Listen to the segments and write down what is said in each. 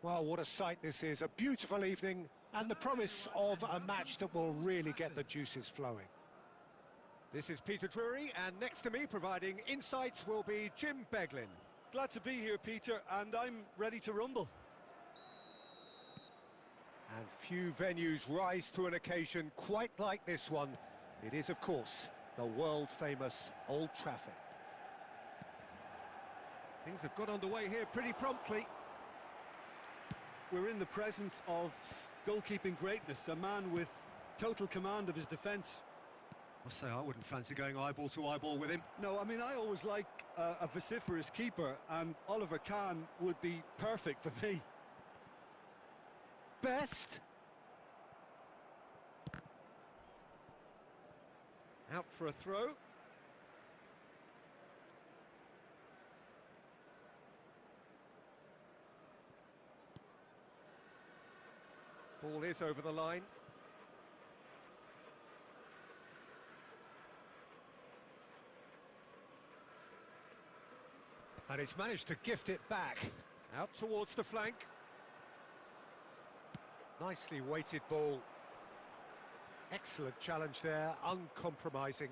Well, what a sight this is. A beautiful evening and the promise of a match that will really get the juices flowing. This is Peter Drury, and next to me providing insights will be Jim Beglin. Glad to be here, Peter, and I'm ready to rumble. And few venues rise to an occasion quite like this one. It is, of course, the world-famous Old Trafford. Things have got underway here pretty promptly. We're in the presence of goalkeeping greatness, a man with total command of his defence. I'll say I wouldn't fancy going eyeball to eyeball with him. No, I mean, I always like a vociferous keeper, and Oliver Kahn would be perfect for me. Best. Out for a throw. Ball is over the line. And he's managed to gift it back. Out towards the flank. Nicely weighted ball. Excellent challenge there, uncompromising.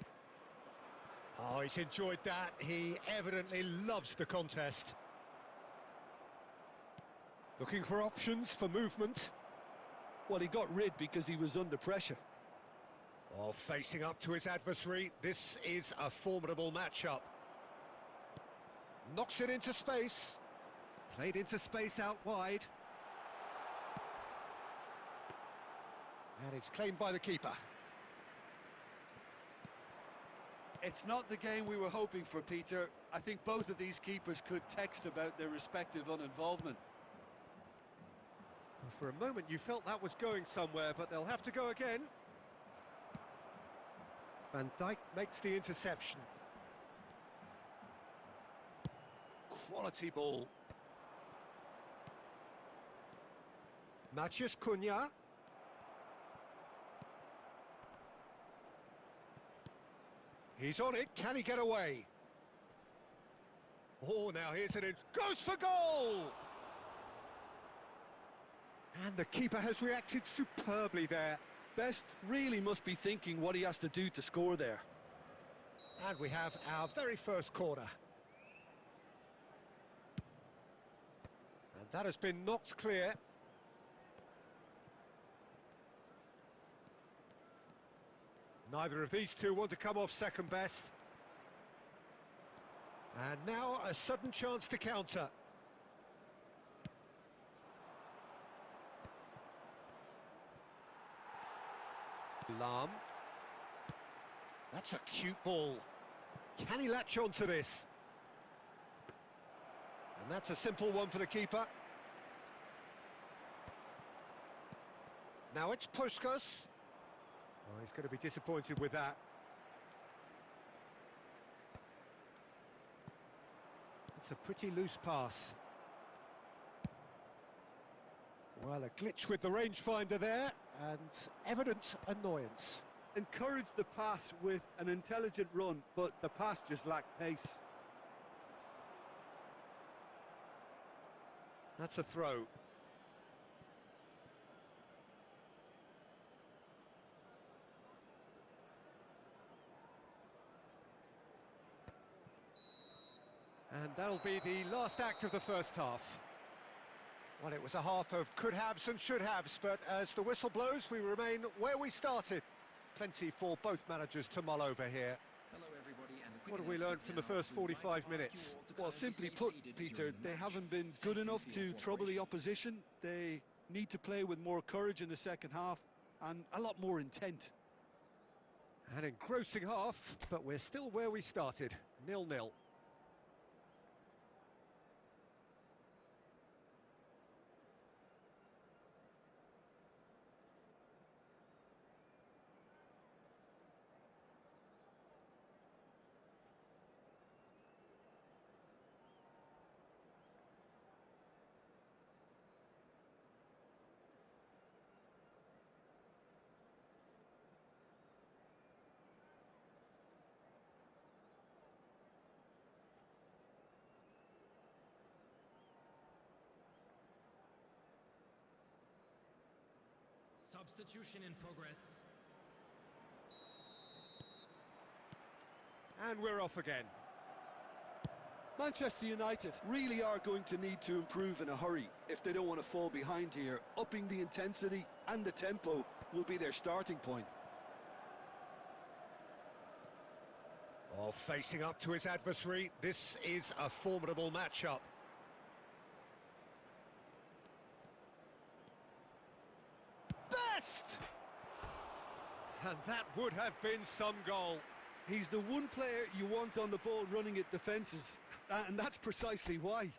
Oh, he's enjoyed that. He evidently loves the contest. Looking for options for movement. Well, he got rid because he was under pressure. Oh, facing up to his adversary, this is a formidable matchup. Knocks it into space. Played into space out wide. And it's claimed by the keeper. It's not the game we were hoping for, Peter. I think both of these keepers could text about their respective uninvolvement. Well, for a moment you felt that was going somewhere, but they'll have to go again. Van Dijk makes the interception. Quality ball. Matheus Cunha. He's on it, can he get away? Oh, now here's it, goes for goal! And the keeper has reacted superbly there. Best really must be thinking what he has to do to score there. And we have our very first corner. And that has been knocked clear. Neither of these two want to come off second best. And now a sudden chance to counter. Lahm. That's a cute ball. Can he latch on to this? And that's a simple one for the keeper. Now it's Puskas. Oh, he's going to be disappointed with that. It's a pretty loose pass. Well, a glitch with the rangefinder there, and evident annoyance. Encouraged the pass with an intelligent run, but the pass just lacked pace. That's a throw. And that'll be the last act of the first half. Well, it was a half of could-haves and should-haves, but as the whistle blows, we remain where we started. Plenty for both managers to mull over here. Hello everybody, and What have we learned from the first 45 minutes? Well, simply put, Peter, they haven't been good enough to trouble the opposition. They need to play with more courage in the second half and a lot more intent. An engrossing half, but we're still where we started, 0-0. Substitution in progress. And we're off again. Manchester United really are going to need to improve in a hurry if they don't want to fall behind here. Upping the intensity and the tempo will be their starting point. Oh, facing up to his adversary, this is a formidable matchup. Best! And that would have been some goal. He's the one player you want on the ball running at defences, and that's precisely why.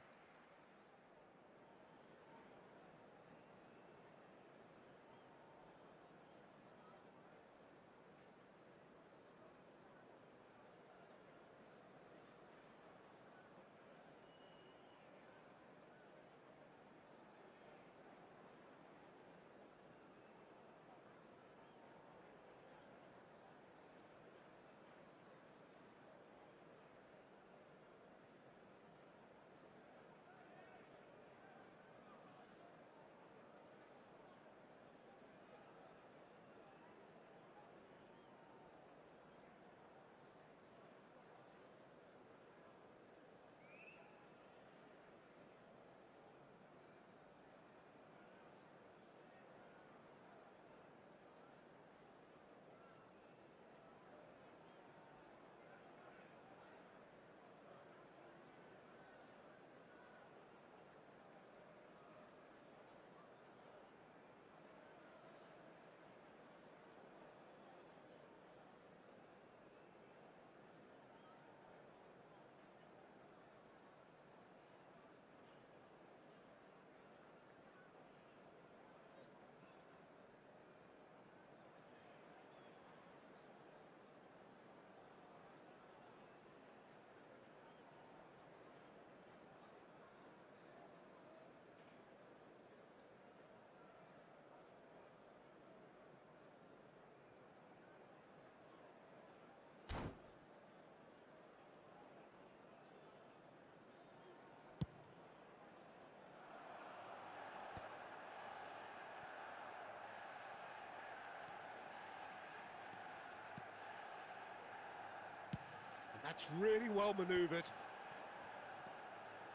That's really well manoeuvred.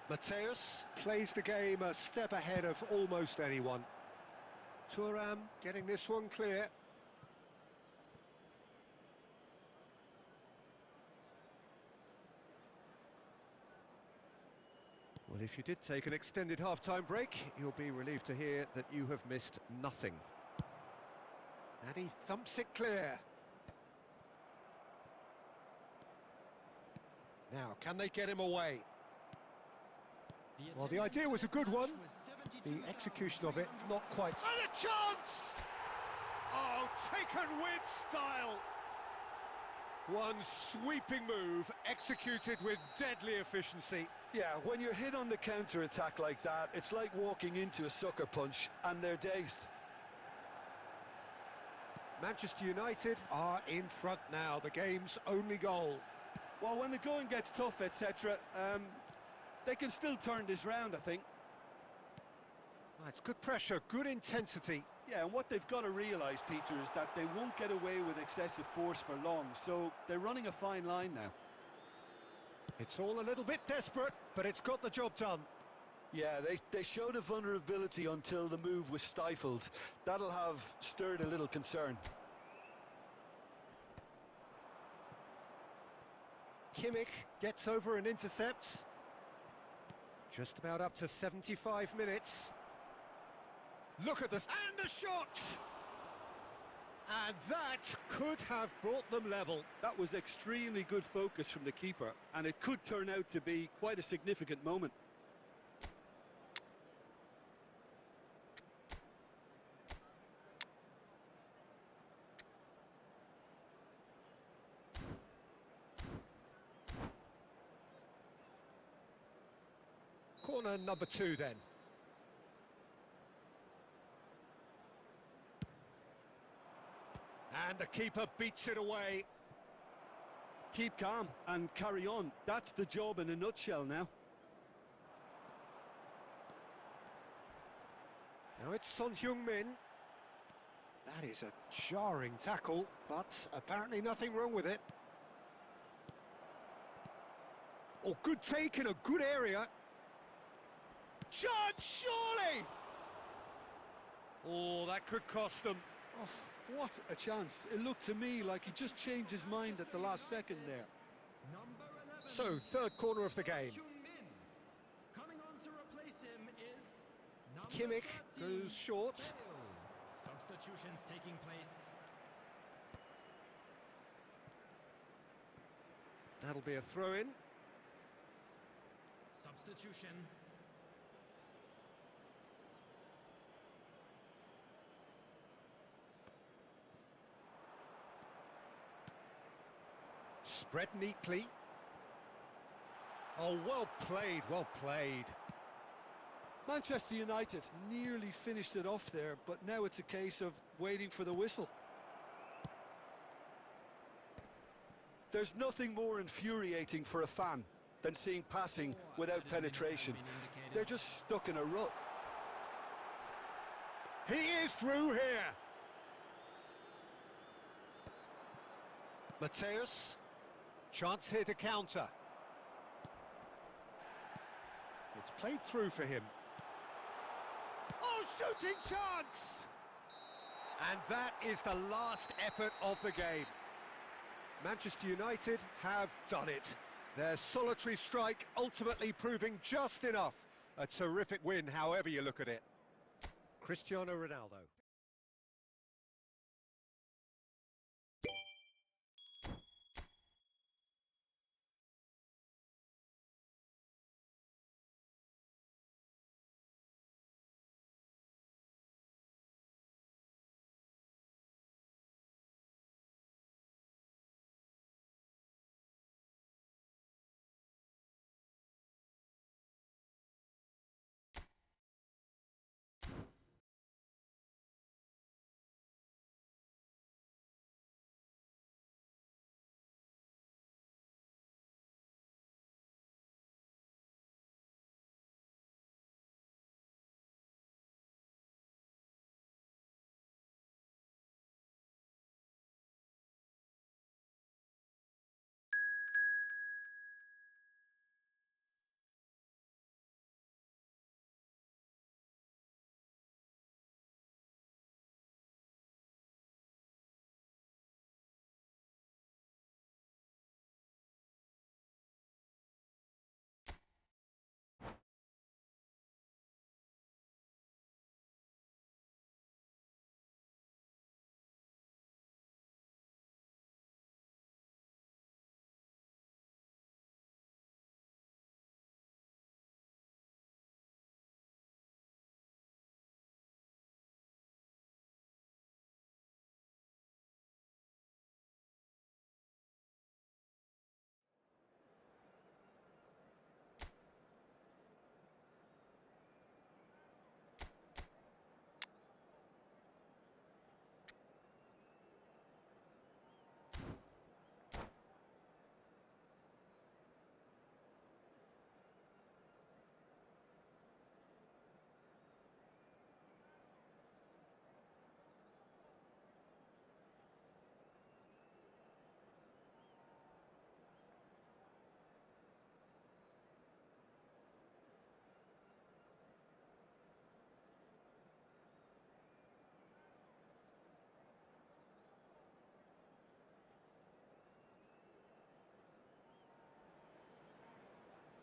Mateus plays the game a step ahead of almost anyone. Thuram getting this one clear. Well, if you did take an extended half-time break, you'll be relieved to hear that you have missed nothing. And he thumps it clear. Now, can they get him away? Well, the idea was a good one. The execution of it, not quite. And a chance! Oh, taken with style. One sweeping move, executed with deadly efficiency. Yeah, when you're hit on the counter-attack like that, it's like walking into a sucker punch, and they're dazed. Manchester United are in front now, the game's only goal. Well, when the going gets tough, etc., they can still turn this round, I think. It's good pressure, good intensity. Yeah, and what they've got to realise, Peter, is that they won't get away with excessive force for long, so they're running a fine line now. It's all a little bit desperate, but it's got the job done. Yeah, they showed a vulnerability until the move was stifled. That'll have stirred a little concern. Kimmich gets over and intercepts. Just about up to 75 minutes. Look at this, and the shot! And that could have brought them level. That was extremely good focus from the keeper, and it could turn out to be quite a significant moment. Corner number 2 then. And the keeper beats it away. Keep calm and carry on. That's the job in a nutshell now. Now it's Son Heung-min. That is a jarring tackle, but apparently nothing wrong with it. Oh, good take in a good area. Chance, surely! Oh, that could cost them. Oh, what a chance. It looked to me like he just changed his mind at the last second there. So, third corner of the game. Coming on to replace him is Kimmich goes short. Substitutions taking place. That'll be a throw-in. Substitution. Spread neatly. Oh, well played, well played. Manchester United nearly finished it off there, but now it's a case of waiting for the whistle. There's nothing more infuriating for a fan than seeing passing without penetration. They're just stuck in a rut. He is through here. Mateus. Chance here to counter. It's played through for him. Oh, shooting chance! And that is the last effort of the game. Manchester United have done it. Their solitary strike ultimately proving just enough. A terrific win, however you look at it. Cristiano Ronaldo.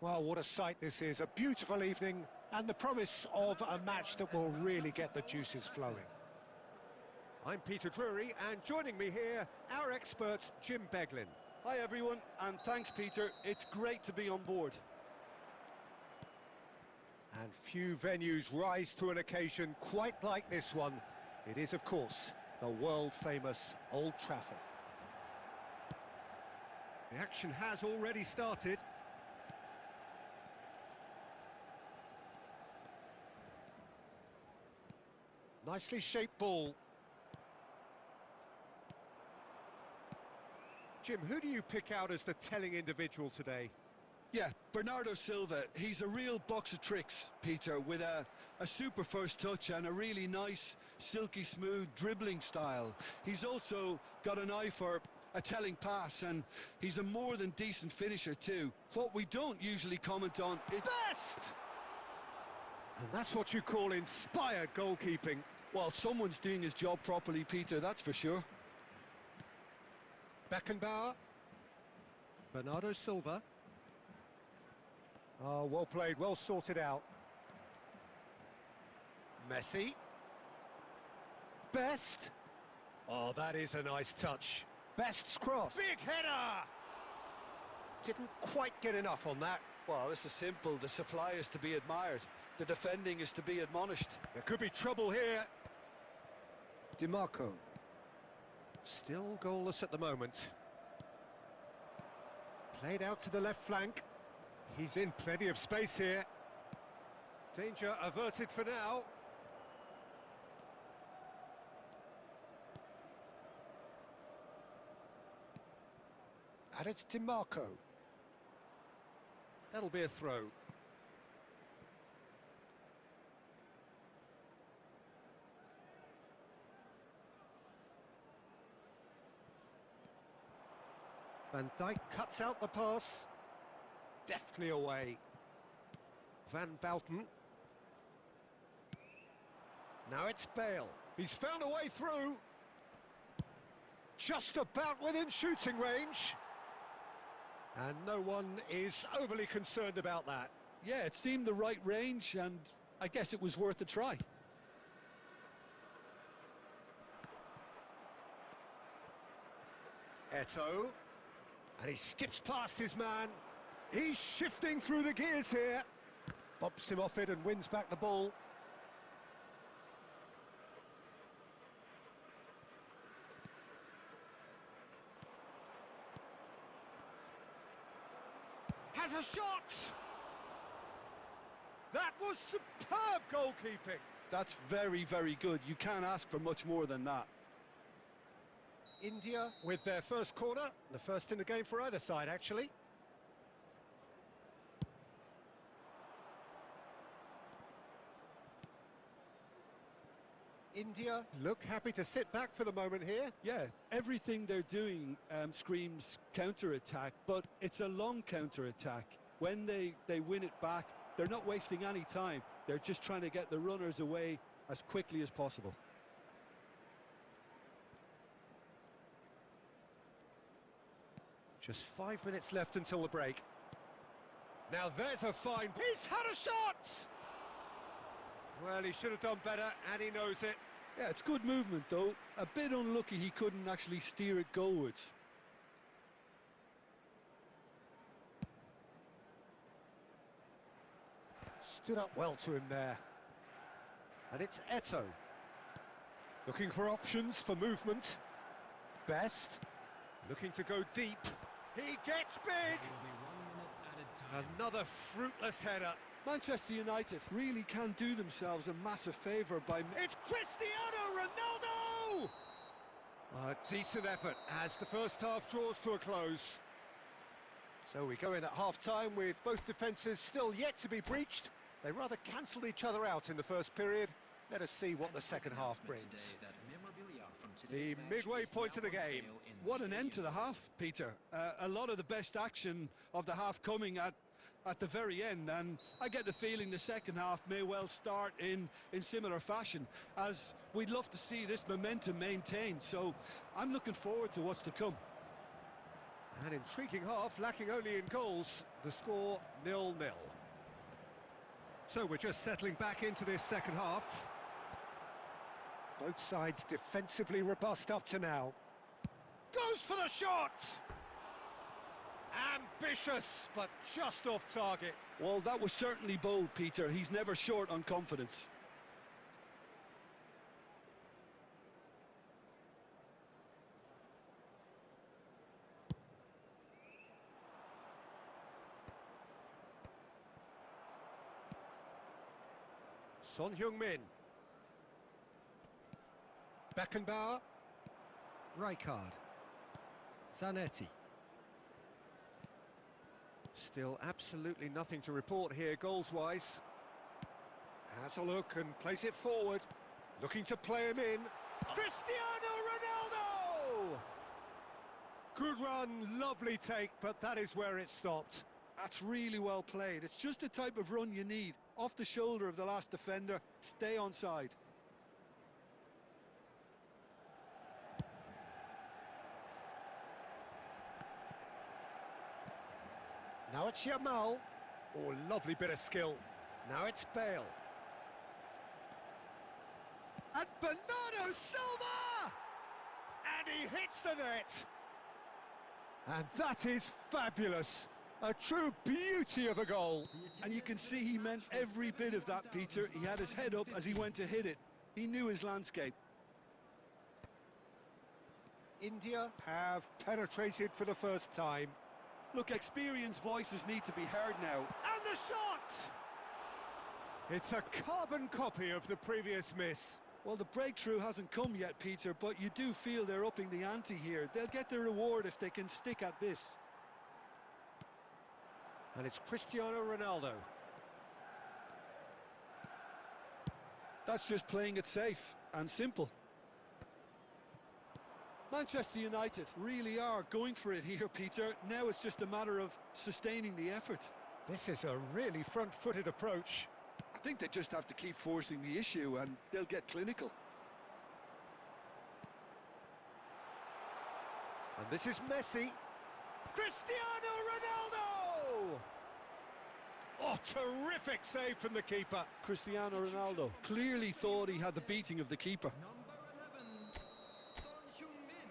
Well, what a sight this is. A beautiful evening and the promise of a match that will really get the juices flowing. I'm Peter Drury, and joining me here, our expert, Jim Beglin. Hi everyone, and thanks Peter, it's great to be on board. And few venues rise to an occasion quite like this one. It is, of course, the world-famous Old Trafford. The action has already started. Nicely shaped ball. Jim, who do you pick out as the telling individual today? Yeah, Bernardo Silva, he's a real box of tricks, Peter, with a super first touch and a really nice, silky smooth dribbling style. He's also got an eye for a telling pass, and he's a more than decent finisher too. What we don't usually comment on is... Best! And that's what you call inspired goalkeeping. Well, someone's doing his job properly, Peter, that's for sure. Beckenbauer. Bernardo Silva. Oh, well played, well sorted out. Messi. Best. Oh, that is a nice touch. Best's cross. Big header! Didn't quite get enough on that. Well, this is simple. The supply is to be admired. The defending is to be admonished. There could be trouble here. DiMarco. Still goalless at the moment. Played out to the left flank. He's in plenty of space here. Danger averted for now. And it's DiMarco. That'll be a throw. Van Dijk cuts out the pass. Deftly away. Van Bouten. Now it's Bale. He's found a way through. Just about within shooting range. And no one is overly concerned about that. Yeah, it seemed the right range, and I guess it was worth a try. Eto'o. And he skips past his man. He's shifting through the gears here. Bumps him off it and wins back the ball. Has a shot! That was superb goalkeeping. That's very, very good. You can't ask for much more than that. India with their first corner, the first in the game for either side, actually. India look happy to sit back for the moment here. Yeah, everything they're doing screams counter-attack, but it's a long counter-attack. When they win it back, they're not wasting any time. They're just trying to get the runners away as quickly as possible. Just 5 minutes left until the break. Now there's a fine... He's had a shot! Well, he should have done better, and he knows it. Yeah, it's good movement, though. A bit unlucky he couldn't actually steer it goalwards. Stood up well to him there. And it's Eto'o. Looking for options for movement. Best. Looking to go deep. He gets big! Another fruitless header. Manchester United really can do themselves a massive favour by... It's Cristiano Ronaldo! A decent effort as the first half draws to a close. So we go in at half-time with both defences still yet to be breached. They rather cancelled each other out in the first period. Let us see what the second half brings. The midway point of the game. What an end to the half, Peter. A lot of the best action of the half coming at the very end, and I get the feeling the second half may well start in similar fashion, as we'd love to see this momentum maintained. So I'm looking forward to what's to come. An intriguing half, lacking only in goals. The score 0-0. So we're just settling back into this second half. Both sides defensively robust up to now. Goes for the shot! Ambitious, but just off target. Well, that was certainly bold, Peter. He's never short on confidence. Son Heung-min. Beckenbauer. Rijkaard. Zanetti. Still absolutely nothing to report here goals-wise. Has a look and plays it forward. Looking to play him in. Cristiano Ronaldo! Good run, lovely take, but that is where it stopped. That's really well played. It's just the type of run you need. Off the shoulder of the last defender, stay onside. Now it's Yamal. Oh, lovely bit of skill. Now it's Bale. And Bernardo Silva! And he hits the net! And that is fabulous. A true beauty of a goal. And you can see he meant every bit of that, Peter. He had his head up as he went to hit it. He knew his landscape. India have penetrated for the first time. Look, experienced voices need to be heard now. And the shot! It's a carbon copy of the previous miss. Well, the breakthrough hasn't come yet, Peter, but you do feel they're upping the ante here. They'll get their reward if they can stick at this. And it's Cristiano Ronaldo. That's just playing it safe and simple. Manchester United really are going for it here, Peter. Now it's just a matter of sustaining the effort. This is a really front-footed approach. I think they just have to keep forcing the issue and they'll get clinical. And this is Messi. Cristiano Ronaldo! Oh, terrific save from the keeper. Cristiano Ronaldo clearly thought he had the beating of the keeper. Number 11, Son Heung-min.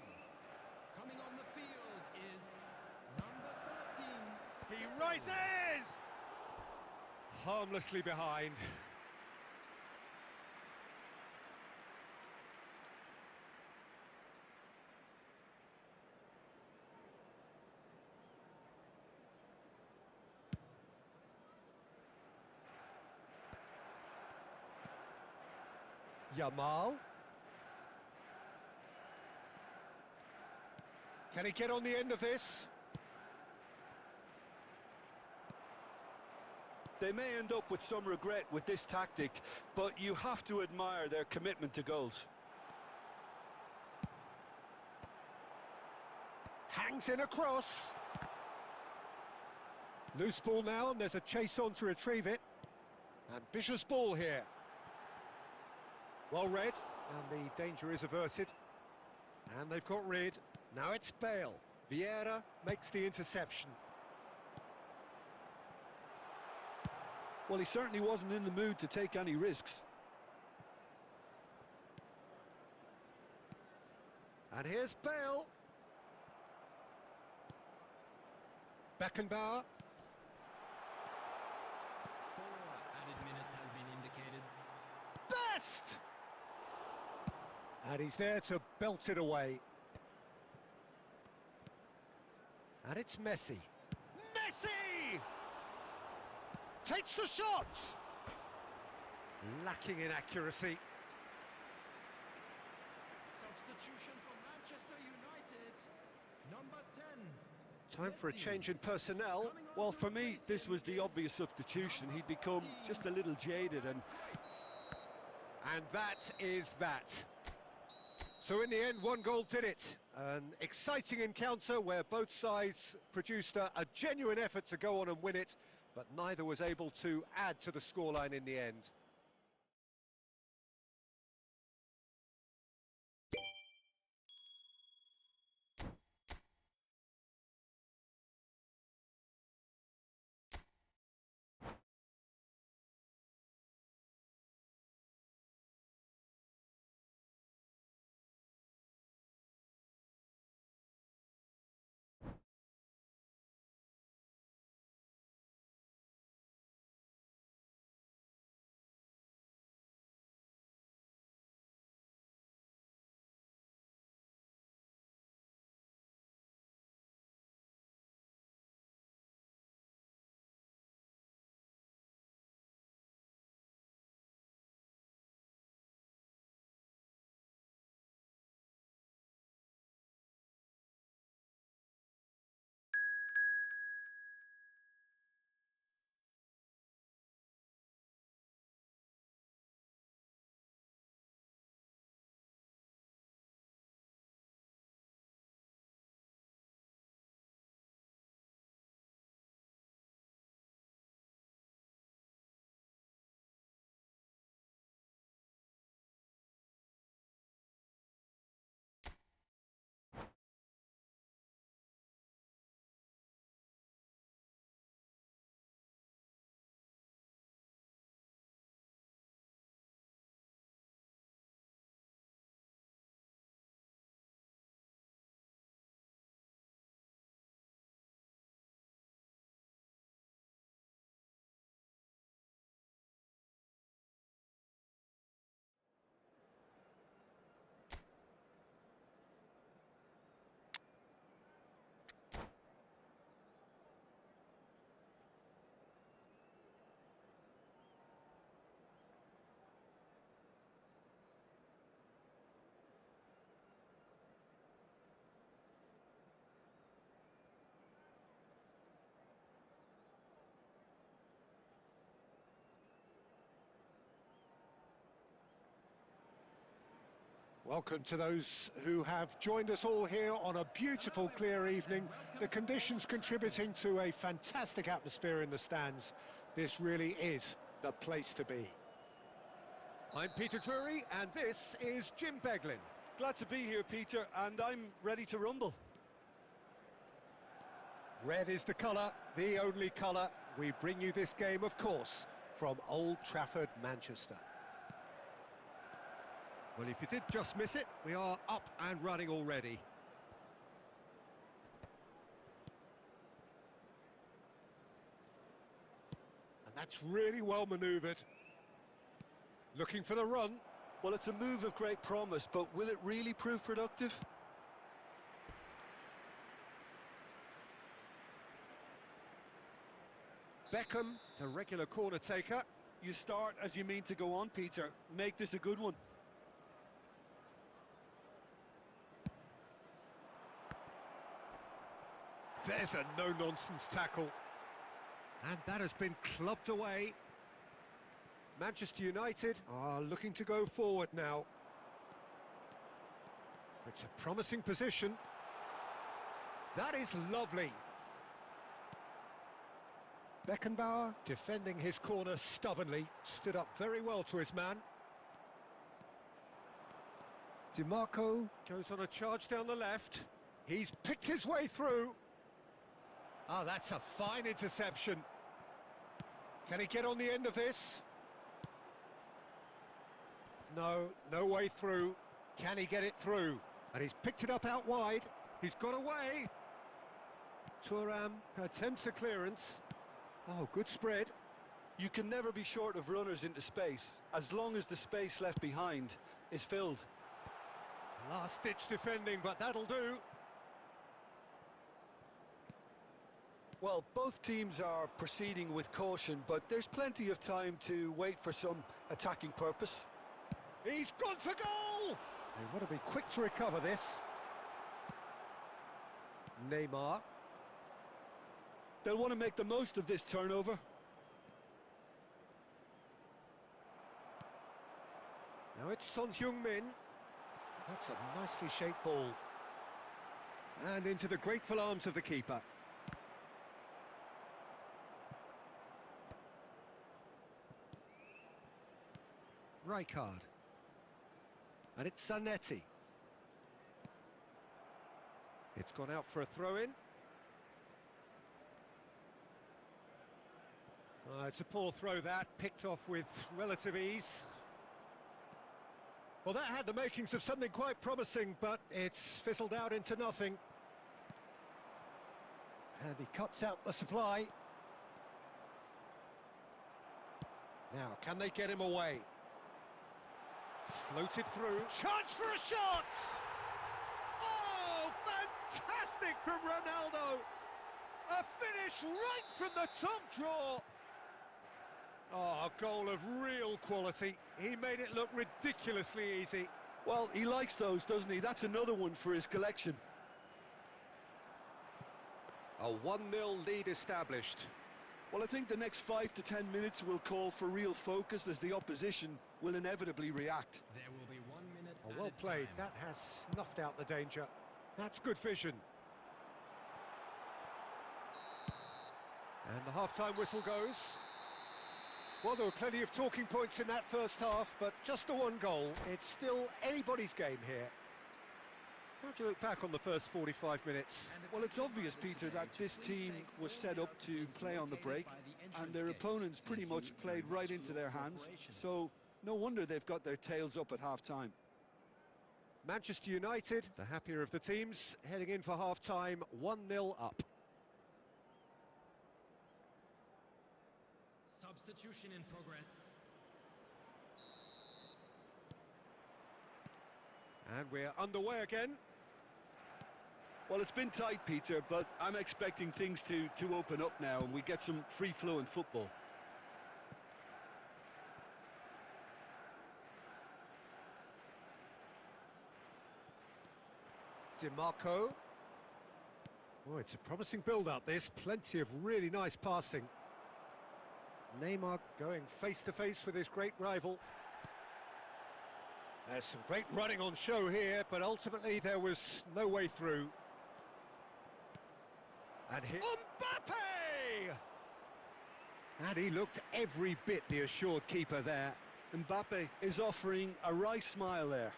Coming on the field is number 13. He rises! Harmlessly behind. Yamal. Can he get on the end of this? They may end up with some regret with this tactic, but you have to admire their commitment to goals. Hangs in a cross. Loose ball now, and there's a chase on to retrieve it. Ambitious ball here. Well read, and the danger is averted. And they've got rid. Now it's Bale. Vieira makes the interception. Well, he certainly wasn't in the mood to take any risks. And here's Bale. Beckenbauer. 4 added minutes has been indicated. Best! And he's there to belt it away. And it's Messi. Messi! Takes the shot! Lacking in accuracy. Substitution for Manchester United. Number 10. Time for a change in personnel. Well, for me, this was the obvious substitution. He'd become just a little jaded and... And that is that. So in the end, one goal did it. An exciting encounter where both sides produced a genuine effort to go on and win it, but neither was able to add to the scoreline in the end. Welcome to those who have joined us all here on a beautiful, clear evening. The conditions contributing to a fantastic atmosphere in the stands. This really is the place to be. I'm Peter Drury, and this is Jim Beglin. Glad to be here, Peter, and I'm ready to rumble. Red is the colour, the only colour. We bring you this game, of course, from Old Trafford, Manchester. Well, if you did just miss it, we are up and running already. And that's really well manoeuvred. Looking for the run. Well, it's a move of great promise, but will it really prove productive? Beckham, the regular corner taker. You start as you mean to go on, Peter. Make this a good one. There's a no-nonsense tackle. And that has been clubbed away. Manchester United are looking to go forward now. It's a promising position. That is lovely. Beckenbauer defending his corner stubbornly, stood up very well to his man. DiMarco goes on a charge down the left. He's picked his way through. Oh, that's a fine interception. Can he get on the end of this? No, no way through. Can he get it through? And he's picked it up out wide. He's got away. Thuram attempts a clearance. Oh, good spread. You can never be short of runners into space, as long as the space left behind is filled. Last-ditch defending, but that'll do. Well, both teams are proceeding with caution, but there's plenty of time to wait for some attacking purpose. He's gone for goal! They want to be quick to recover this. Neymar. They'll want to make the most of this turnover. Now it's Son Heung-min. That's a nicely shaped ball. And into the grateful arms of the keeper. Rijkaard. And it's Zanetti. It's gone out for a throw-in. It's a poor throw that, picked off with relative ease. Well, that had the makings of something quite promising, but it's fizzled out into nothing. And he cuts out the supply. Now, can they get him away? Floated through. Chance for a shot! Oh, fantastic from Ronaldo! A finish right from the top draw. Oh, a goal of real quality. He made it look ridiculously easy. Well, he likes those, doesn't he? That's another one for his collection. A 1-0 lead established. Well, I think the next 5 to 10 minutes will call for real focus, as the opposition will inevitably react. There will be 1 minute. Oh, well played. That has snuffed out the danger. That's good vision. And the half-time whistle goes. Well, there were plenty of talking points in that first half, but just the one goal. It's still anybody's game here. How do you look back on the first 45 minutes? Well, it's obvious, Peter, that this team was set up to play on the break, and their opponents pretty much played right into their hands, so no wonder they've got their tails up at half-time. Manchester United, the happier of the teams, heading in for half-time, 1-0 up. Substitution in progress. And we're underway again. Well, it's been tight, Peter, but I'm expecting things to open up now and we get some free-flowing football. DiMarco. Oh, it's a promising build-up, this. Plenty of really nice passing. Neymar going face-to-face with his great rival. There's some great running on show here, but ultimately there was no way through. And here... Mbappe! And he looked every bit the assured keeper there. Mbappe is offering a wry smile there.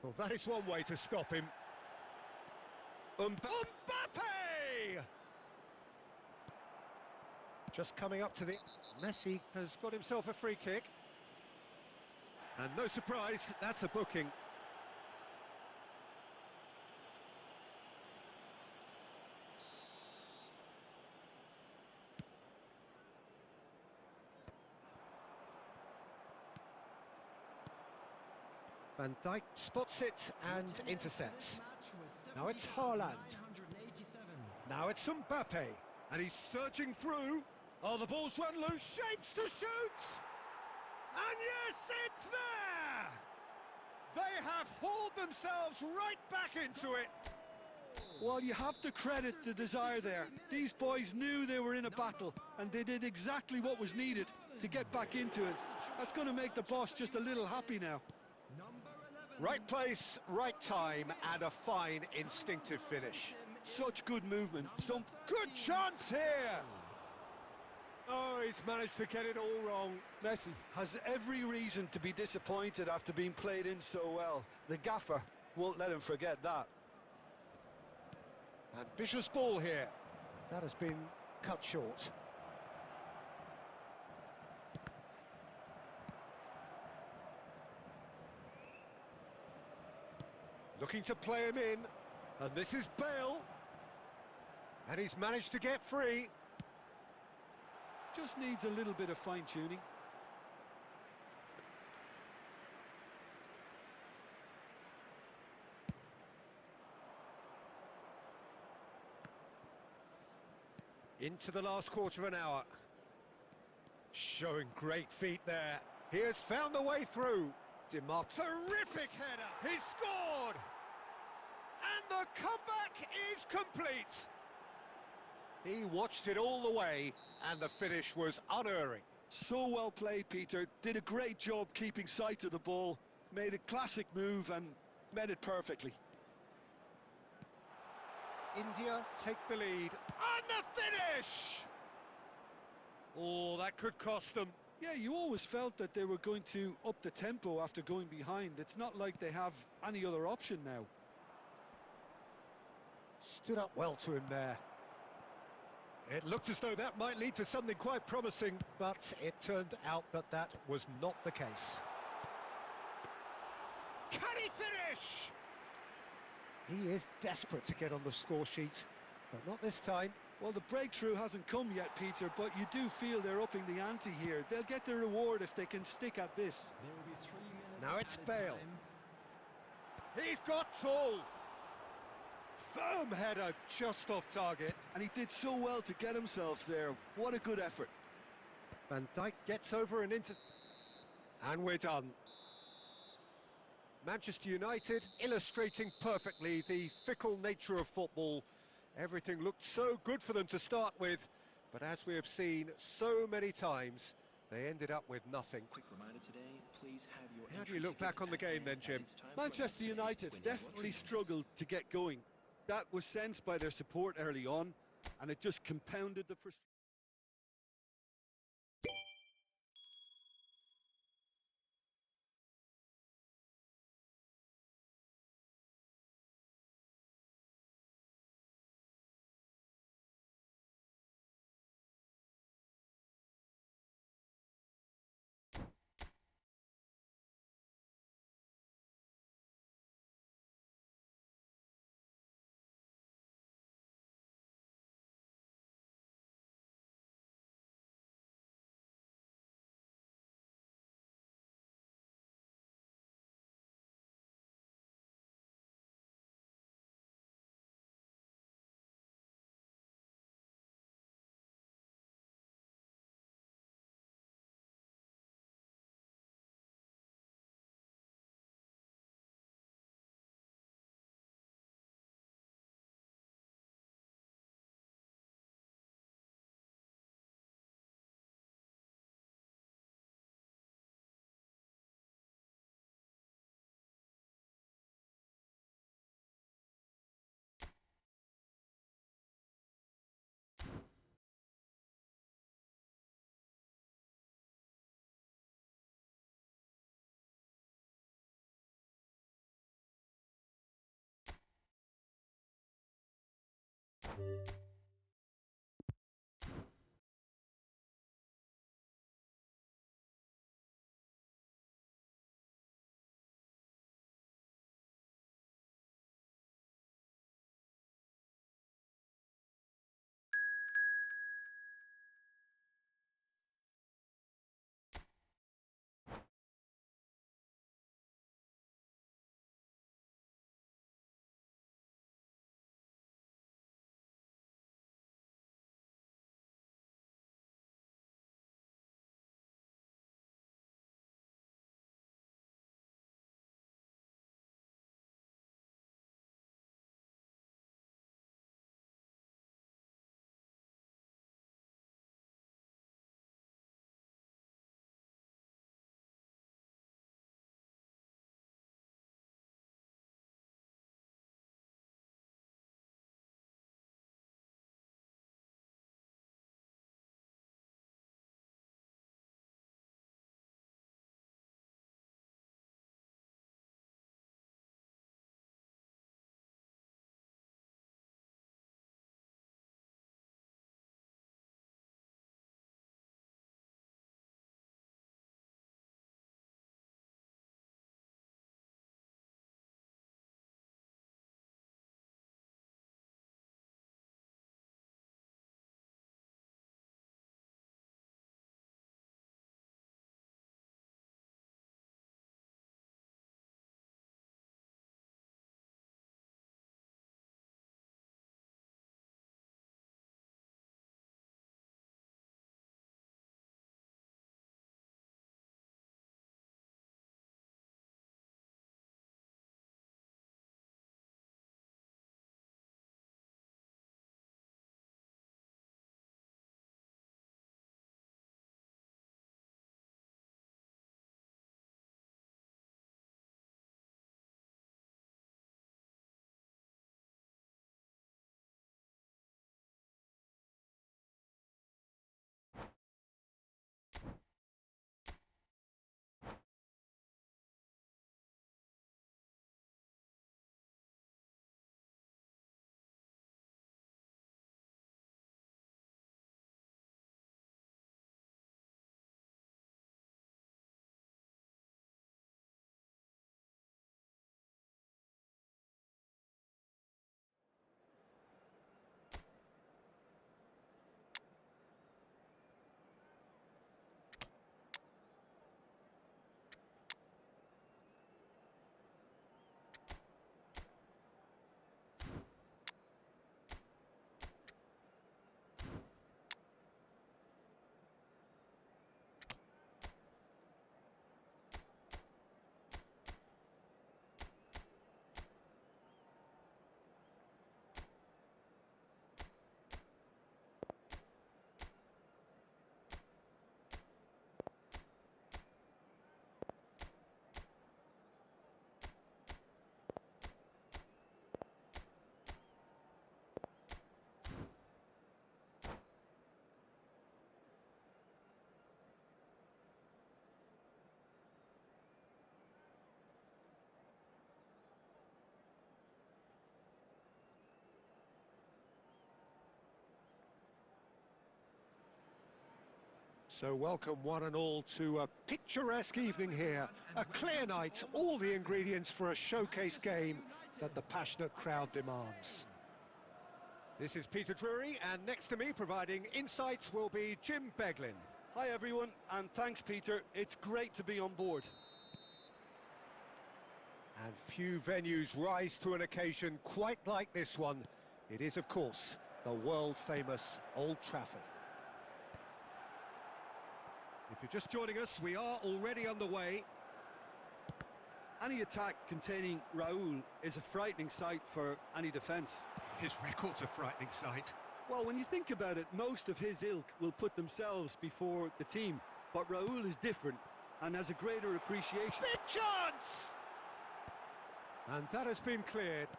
Well, that is one way to stop him. Mbappe! Just coming up to the... Messi has got himself a free kick. And no surprise, that's a booking. Van Dijk spots it and intercepts. Now it's Haaland. Now it's Mbappe. And he's surging through. Oh, the ball's run loose. Shapes to shoot! And yes, it's there! They have hauled themselves right back into it. Well, you have to credit the desire there. These boys knew they were in a battle, and they did exactly what was needed to get back into it. That's going to make the boss just a little happy now. Right place, right time, and a fine instinctive finish. Such good movement. Some good chance here! Oh, he's managed to get it all wrong. Messi has every reason to be disappointed after being played in so well. The gaffer won't let him forget that. Ambitious ball here. That has been cut short. Looking to play him in. And this is Bale. And he's managed to get free. Just needs a little bit of fine-tuning. Into the last quarter of an hour. Showing great feet there. He has found a way through. Demarc, terrific header. He's scored. And the comeback is complete. He watched it all the way, and the finish was unerring. So well played, Peter. Did a great job keeping sight of the ball. Made a classic move and met it perfectly. India take the lead. And the finish! Oh, that could cost them. Yeah, you always felt that they were going to up the tempo after going behind. It's not like they have any other option now. Stood up well to him there. It looked as though that might lead to something quite promising, but it turned out that that was not the case. Can he finish? He is desperate to get on the score sheet, but not this time. Well, the breakthrough hasn't come yet, Peter, but you do feel they're upping the ante here. They'll get their reward if they can stick at this. Now it's Bale. He's got tall. Firm header just off target. And he did so well to get himself there. What a good effort. Van Dijk gets over and into... And we're done. Manchester United illustrating perfectly the fickle nature of football. Everything looked so good for them to start with, but as we have seen so many times, they ended up with nothing. Quick reminder today, please have your How do you look back on the game then, Jim? Manchester United definitely struggled to get going. That was sensed by their support early on, and it just compounded the frustration. So welcome one and all to a picturesque evening here. A clear night, all the ingredients for a showcase game that the passionate crowd demands. This is Peter Drury, and next to me providing insights will be Jim Beglin. Hi everyone, and thanks Peter, it's great to be on board. And few venues rise to an occasion quite like this one. It is, of course, the world-famous Old Trafford. If you're just joining us, we are already underway. Any attack containing Raul is a frightening sight for any defence. His record's a frightening sight. Well, when you think about it, most of his ilk will put themselves before the team. But Raul is different and has a greater appreciation. Big chance! And that has been cleared.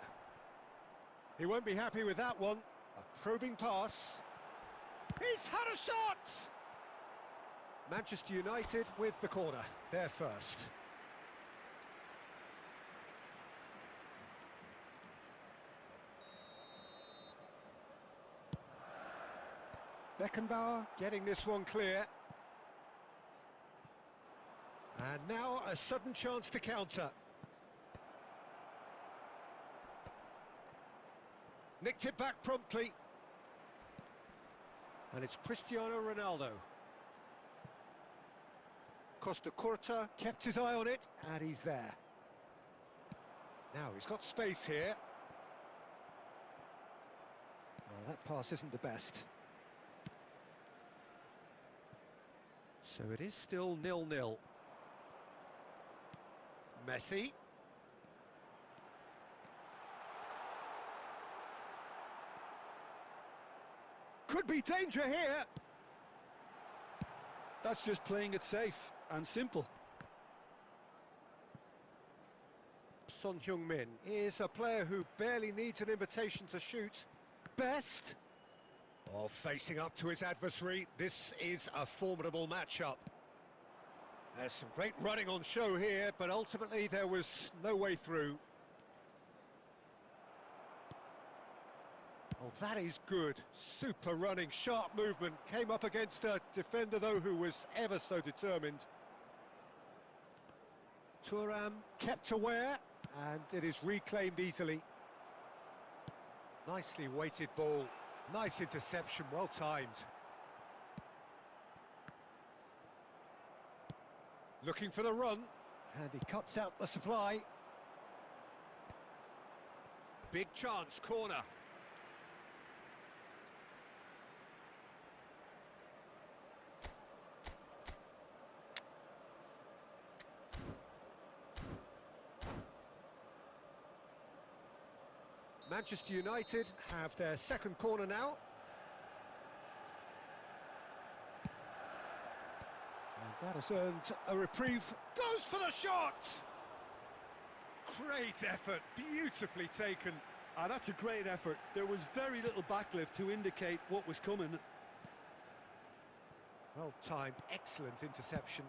He won't be happy with that one. A probing pass. He's had a shot! Manchester United with the corner. They're first. Beckenbauer getting this one clear. And now a sudden chance to counter. Nicked it back promptly. And it's Cristiano Ronaldo. Costa Curta kept his eye on it, and he's there. Now he's got space here. Well, that pass isn't the best. So it is still 0-0. Messi. Could be danger here. That's just playing it safe and simple. Son Heung-min is a player who barely needs an invitation to shoot. Best. Oh, facing up to his adversary, this is a formidable matchup. There's some great running on show here, but ultimately there was no way through. Oh, that is good. Super running, sharp movement. Came up against a defender, though, who was ever so determined. Thuram kept aware, and it is reclaimed easily. Nicely weighted ball. Nice interception, well timed. Looking for the run, and he cuts out the supply. Big chance, corner. Manchester United have their second corner now. And that has earned a reprieve. Goes for the shot! Great effort, beautifully taken. That's a great effort. There was very little backlift to indicate what was coming. Well timed, excellent interception.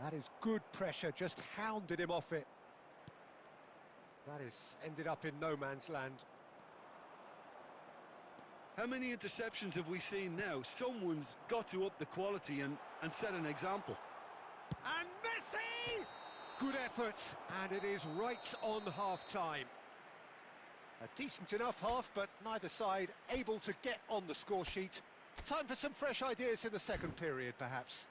That is good pressure, just hounded him off it. That is ended up in no man's land. How many interceptions have we seen now? Someone's got to up the quality and set an example. And Messi! Good effort, and it is right on half-time. A decent enough half, but neither side able to get on the score sheet. Time for some fresh ideas in the second period, perhaps.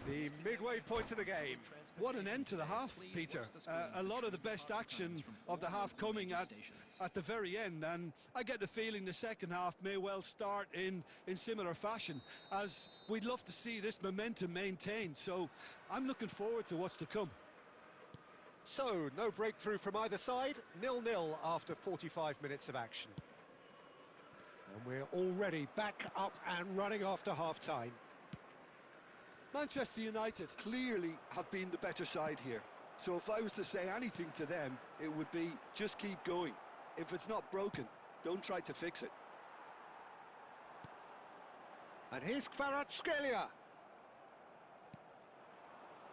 The midway point of the game. What an end to the half, Peter. A lot of the best action of the half coming at the very end, and I get the feeling the second half may well start in similar fashion, as we'd love to see this momentum maintained, so I'm looking forward to what's to come. So, no breakthrough from either side, 0-0 after 45 minutes of action. And we're already back up and running after half-time. Manchester United clearly have been the better side here. So if I was to say anything to them, it would be just keep going. If it's not broken, don't try to fix it. And here's Kvaratskhelia.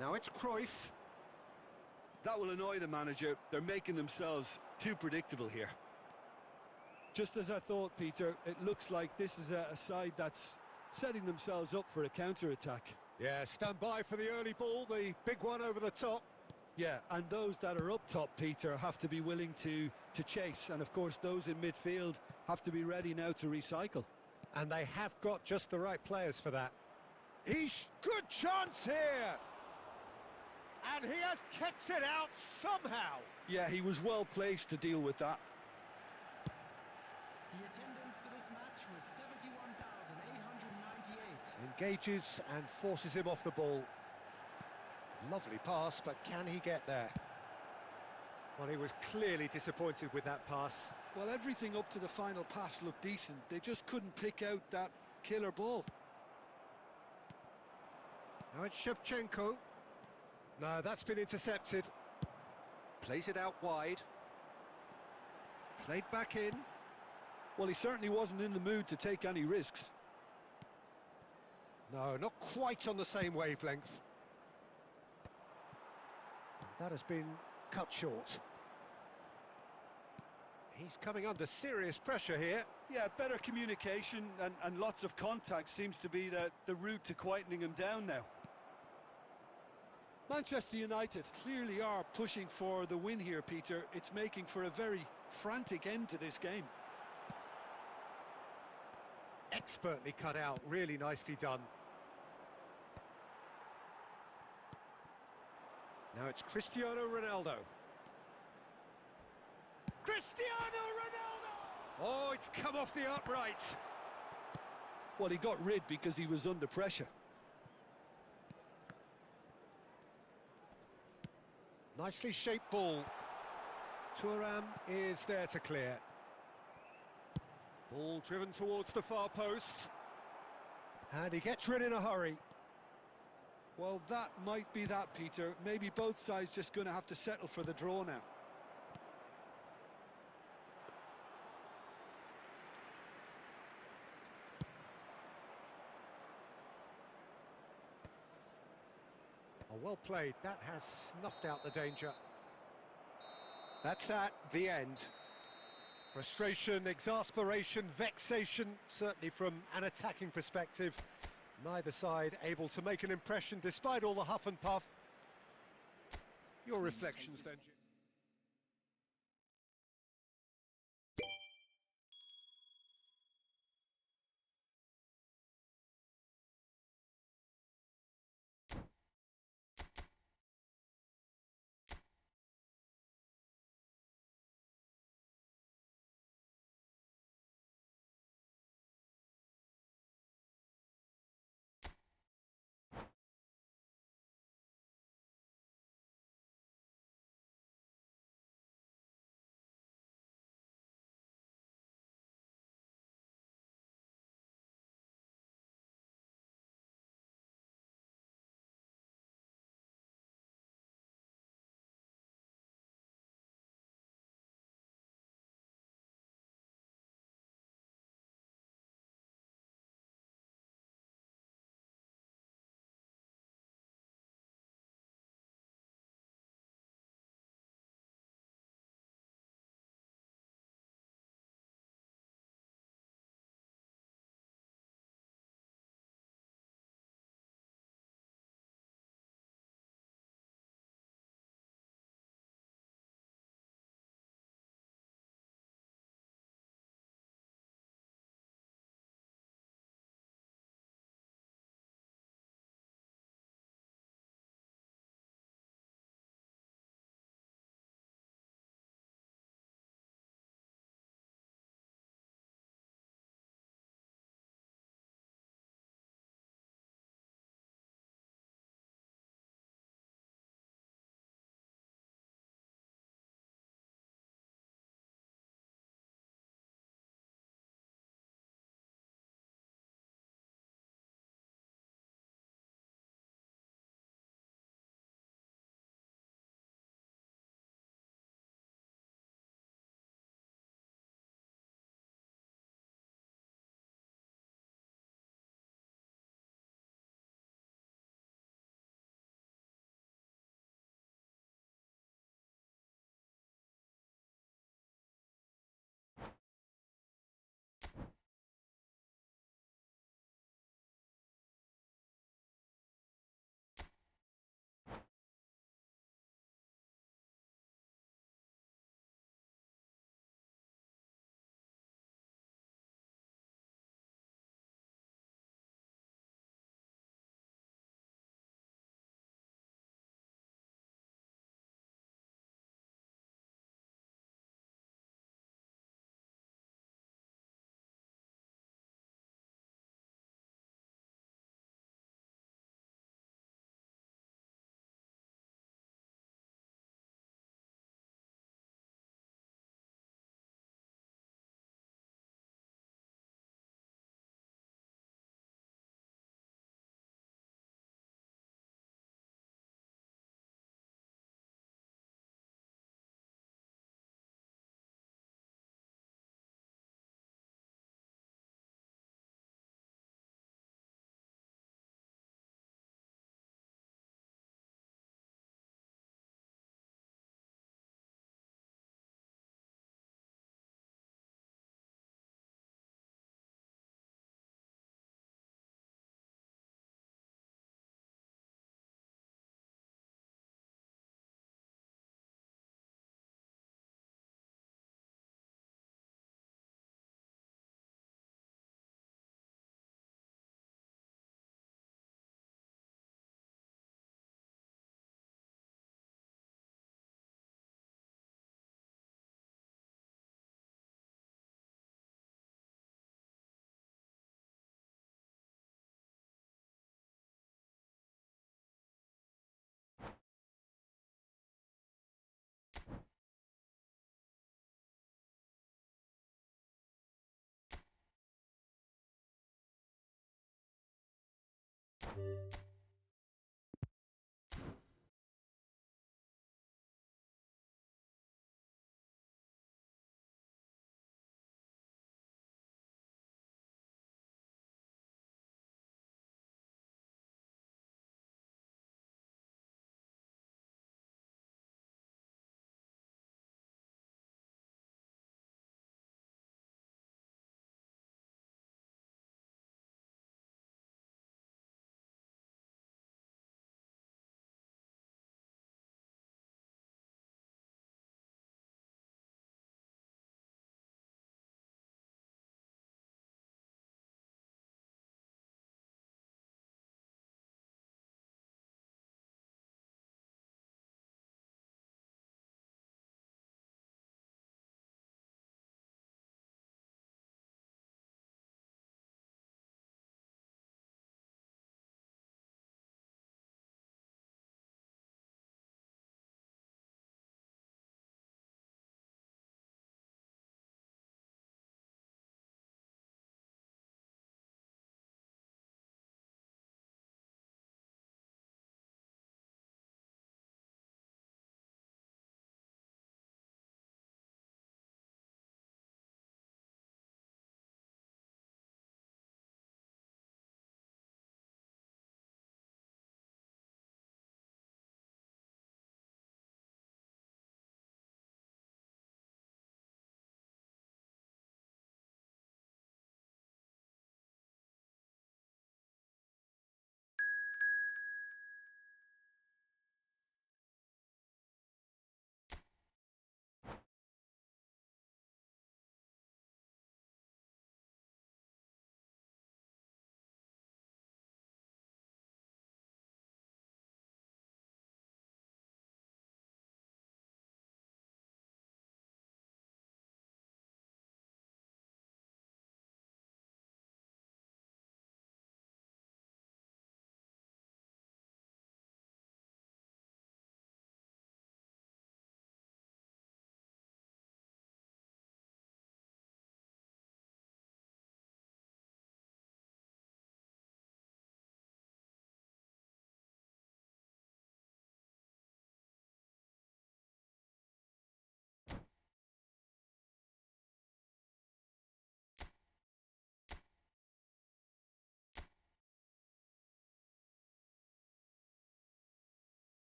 Now it's Cruyff. That will annoy the manager. They're making themselves too predictable here. Just as I thought, Peter, it looks like this is a side that's setting themselves up for a counter-attack. Yeah, stand by for the early ball, the big one over the top. Yeah, and those that are up top, Peter, have to be willing to chase. And, of course, those in midfield have to be ready now to recycle. And they have got just the right players for that. He's good chance here! And he has kept it out somehow. Yeah, he was well placed to deal with that. The attendance for this match was 71,898. Engages and forces him off the ball. Lovely pass, but can he get there? Well, he was clearly disappointed with that pass. Well, everything up to the final pass looked decent. They just couldn't pick out that killer ball. Now it's Shevchenko. No, that's been intercepted. Plays it out wide. Played back in. Well, he certainly wasn't in the mood to take any risks. No, not quite on the same wavelength. That has been cut short. He's coming under serious pressure here. Yeah, better communication and lots of contact seems to be the route to quietening him down now. Manchester United clearly are pushing for the win here, Peter. It's making for a very frantic end to this game. Expertly cut out, really nicely done. Now it's Cristiano Ronaldo. Cristiano Ronaldo! Oh, it's come off the upright. Well, he got rid because he was under pressure. Nicely shaped ball. Thuram is there to clear. Ball driven towards the far post. And he gets rid in a hurry. Well, that might be that, Peter. Maybe both sides just going to have to settle for the draw now. Oh, well played. That has snuffed out the danger. That's that, the end. Frustration, exasperation, vexation, certainly from an attacking perspective. Neither side able to make an impression despite all the huff and puff. Your reflections then, Jim?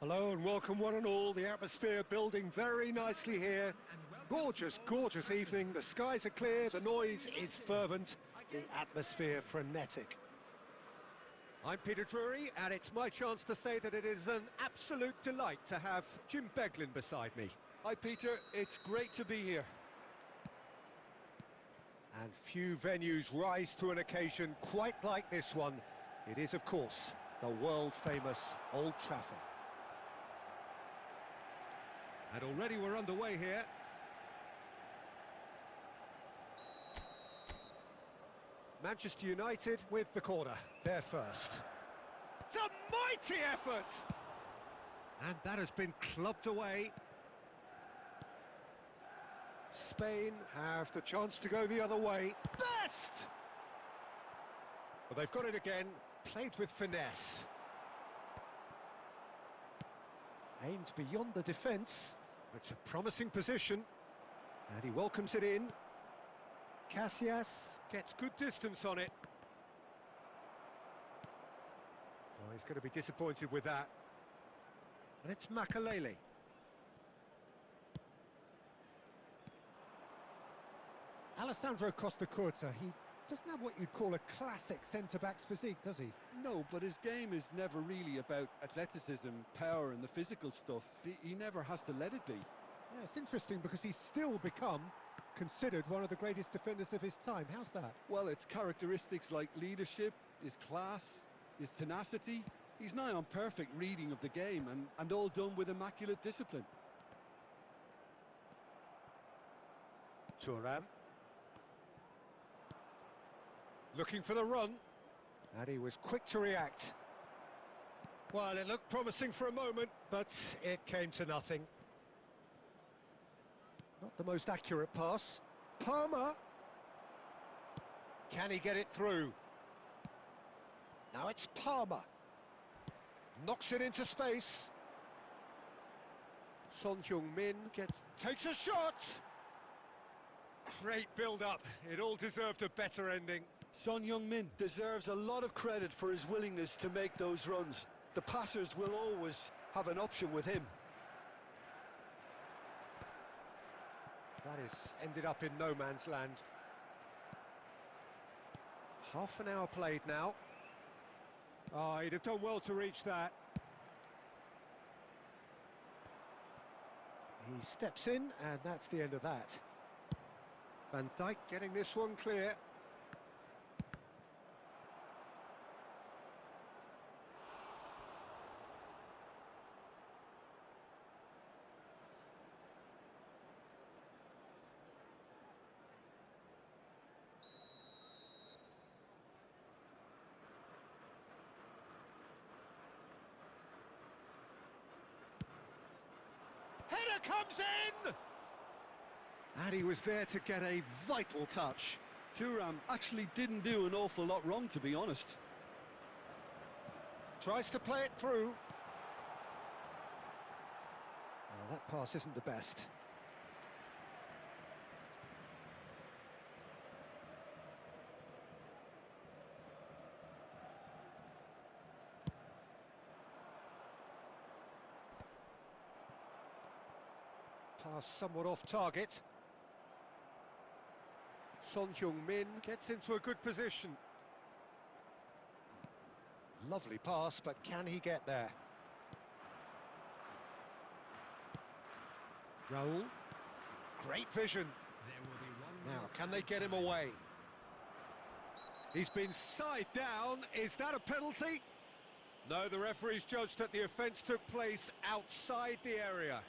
Hello and welcome one and all. The atmosphere building very nicely here. Gorgeous, gorgeous evening. The skies are clear, the noise is fervent, the atmosphere frenetic. I'm Peter Drury, and it's my chance to say that it is an absolute delight to have Jim Beglin beside me. Hi Peter, it's great to be here. And few venues rise to an occasion quite like this one. It is, of course, the world-famous Old Trafford. And already we're underway here. Manchester United with the corner, they're first. It's a mighty effort! And that has been clubbed away. Spain have the chance to go the other way. Best! Well, they've got it again, played with finesse. Aimed beyond the defence. It's a promising position. And he welcomes it in. Casillas gets good distance on it. Oh, he's going to be disappointed with that. And it's Makelele. Alessandro Costacurta, he doesn't have what you'd call a classic centre-back's physique, does he? No, but his game is never really about athleticism, power and the physical stuff. He never has to let it be. Yeah, it's interesting because he's still become considered one of the greatest defenders of his time. How's that? Well, it's characteristics like leadership, his class, his tenacity. He's nigh on perfect reading of the game and all done with immaculate discipline. Thuram. Looking for the run. And he was quick to react. Well, it looked promising for a moment, but it came to nothing. Not the most accurate pass. Palmer. Can he get it through? Now it's Palmer. Knocks it into space. Son Heung-min takes a shot. Great build-up. It all deserved a better ending. Son Heung-min deserves a lot of credit for his willingness to make those runs. The passers will always have an option with him. That is ended up in no man's land. Half an hour played now. Oh, he'd have done well to reach that. He steps in, and that's the end of that. Van Dijk getting this one clear. Header comes in! And he was there to get a vital touch. Thuram actually didn't do an awful lot wrong, to be honest. Tries to play it through. Oh, that pass isn't the best. Pass somewhat off target. Son Heung-min gets into a good position. Lovely pass, but can he get there? Raul. Great vision. Now, can they get him away? He's been side down. Is that a penalty? No, the referee's judged that the offence took place outside the area.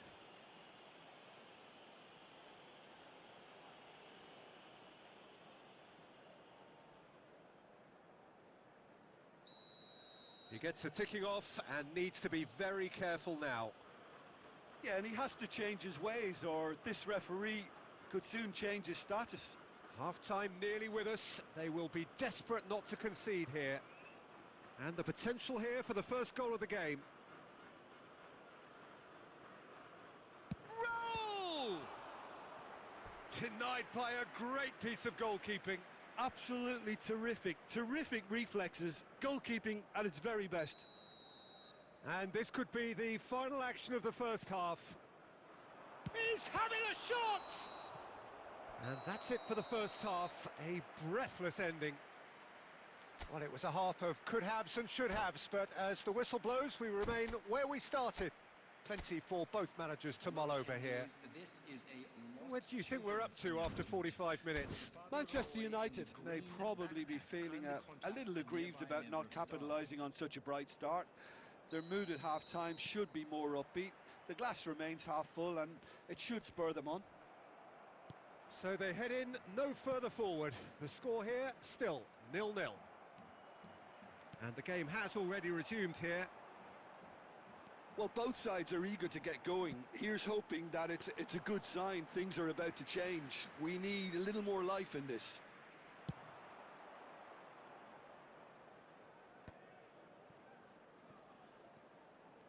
He gets a ticking off and needs to be very careful now. Yeah, and he has to change his ways, or this referee could soon change his status. Half-time nearly with us. They will be desperate not to concede here. And the potential here for the first goal of the game. Roll! Denied by a great piece of goalkeeping. Absolutely terrific reflexes, goalkeeping at its very best. And this could be the final action of the first half. He's having a shot! And that's it for the first half, a breathless ending. Well, it was a half of could-haves and should-haves, but as the whistle blows, we remain where we started. Plenty for both managers to mull over here. What do you think we're up to after 45 minutes? Manchester United may probably be feeling a little aggrieved about not capitalising on such a bright start. Their mood at half-time should be more upbeat. The glass remains half full and it should spur them on. So they head in no further forward. The score here still 0-0. And the game has already resumed here. Well, both sides are eager to get going. Here's hoping that it's a good sign. Things are about to change. We need a little more life in this.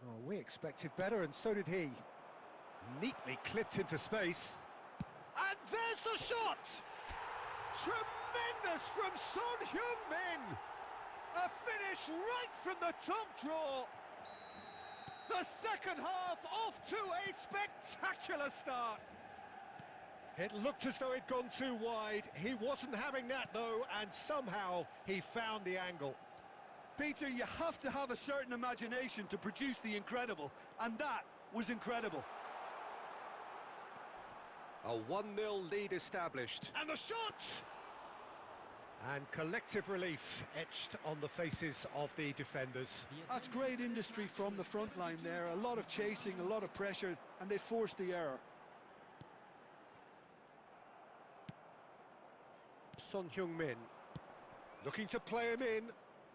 Oh, we expected better, and so did he. Neatly clipped into space. And there's the shot! Tremendous from Son Heung-min! A finish right from the top draw! The second half off to a spectacular start! It looked as though it'd gone too wide. He wasn't having that, though, and somehow he found the angle. Peter, you have to have a certain imagination to produce the incredible, and that was incredible. A 1-0 lead established. And the shot! And collective relief etched on the faces of the defenders. That's great industry from the front line there. A lot of chasing, a lot of pressure, and they forced the error. Son Heung-min looking to play him in,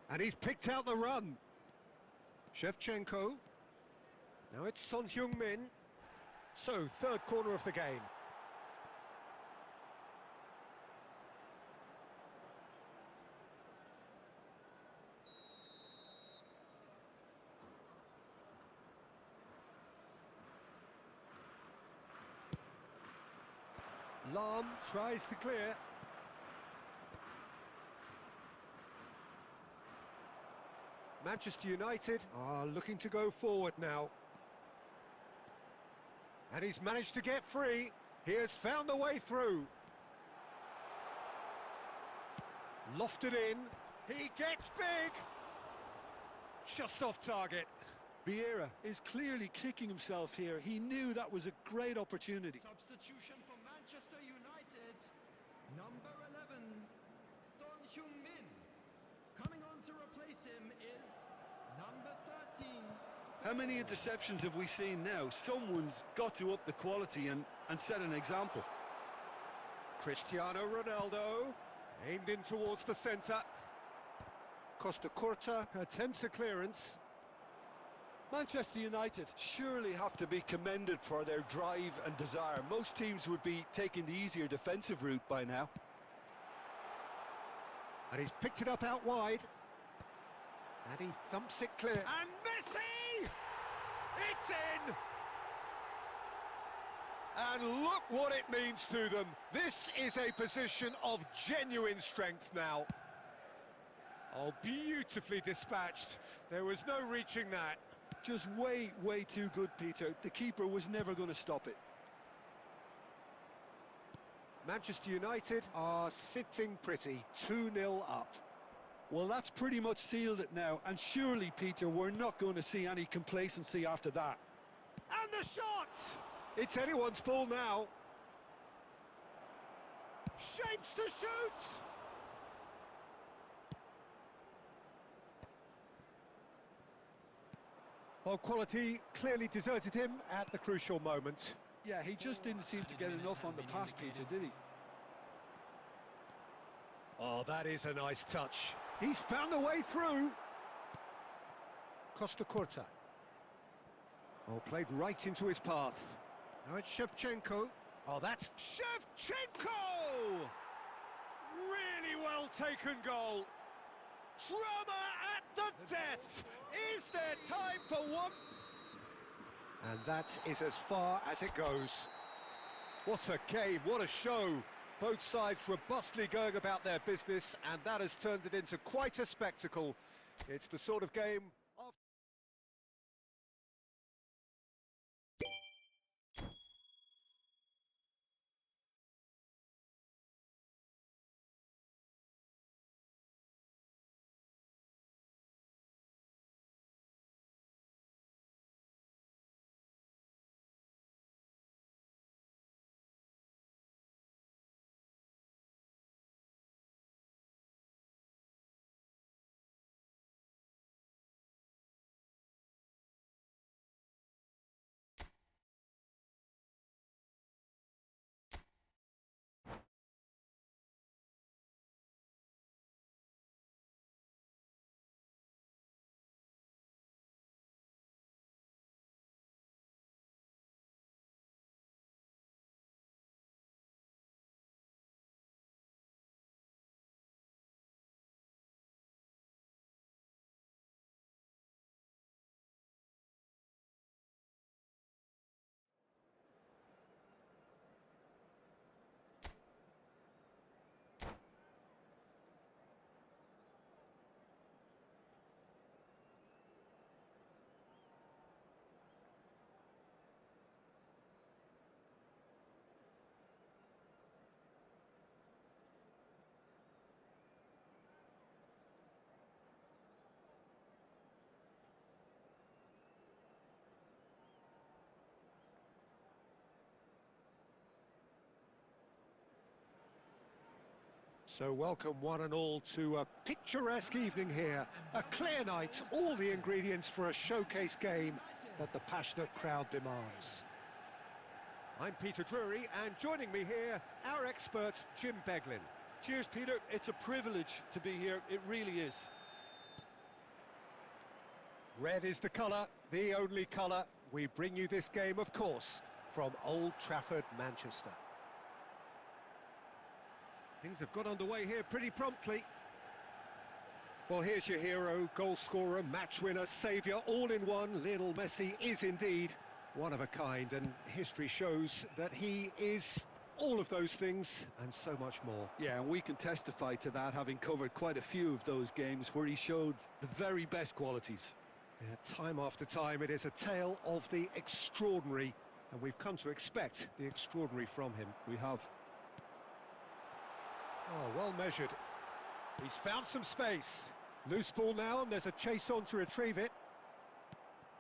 and he's picked out the run. Shevchenko. Now it's Son Heung-min. So, third corner of the game. Lahm tries to clear. Manchester United are looking to go forward now. And he's managed to get free. He has found the way through. Lofted in. He gets big. Just off target. Vieira is clearly kicking himself here. He knew that was a great opportunity. Substitution for Manchester United. Number 11, Son Heung-min. Coming on to replace him is number 13. How many interceptions have we seen now? Someone's got to up the quality and set an example. Cristiano Ronaldo aimed in towards the centre. Costa Curta attempts a clearance. Manchester United surely have to be commended for their drive and desire. Most teams would be taking the easier defensive route by now. And he's picked it up out wide. And he thumps it clear. And Messi! It's in! And look what it means to them. This is a position of genuine strength now. Oh, beautifully dispatched. There was no reaching that. Just way too good, Peter. The keeper was never going to stop it. Manchester United are sitting pretty, 2-0 up. Well, that's pretty much sealed it now. And surely, Peter, we're not going to see any complacency after that. And the shot! It's anyone's ball now. Shapes to shoot! Well, quality clearly deserted him at the crucial moment. Yeah, he just didn't seem to get enough on the pass, Peter, did he? Oh, that is a nice touch. He's found a way through. Costa Curta. Oh, played right into his path. Now it's Shevchenko. Oh, that's Shevchenko! Really well taken goal. Drama at the death. Is there time for one? And that is as far as it goes. What a game, what a show. Both sides robustly going about their business, and that has turned it into quite a spectacle. It's the sort of game So welcome one and all to a picturesque evening here. A clear night, all the ingredients for a showcase game that the passionate crowd demands. I'm Peter Drury, and joining me here, our expert, Jim Beglin. Cheers, Peter. It's a privilege to be here. It really is. Red is the colour, the only colour. We bring you this game, of course, from Old Trafford, Manchester. Things have got underway here pretty promptly. Well, here's your hero, goal scorer, match winner, saviour, all in one. Lionel Messi is indeed one of a kind, and history shows that he is all of those things and so much more. Yeah, and we can testify to that, having covered quite a few of those games where he showed the very best qualities. Yeah, time after time, it is a tale of the extraordinary, and we've come to expect the extraordinary from him. We have. Oh, well measured. He's found some space. Loose ball now, and there's a chase on to retrieve it.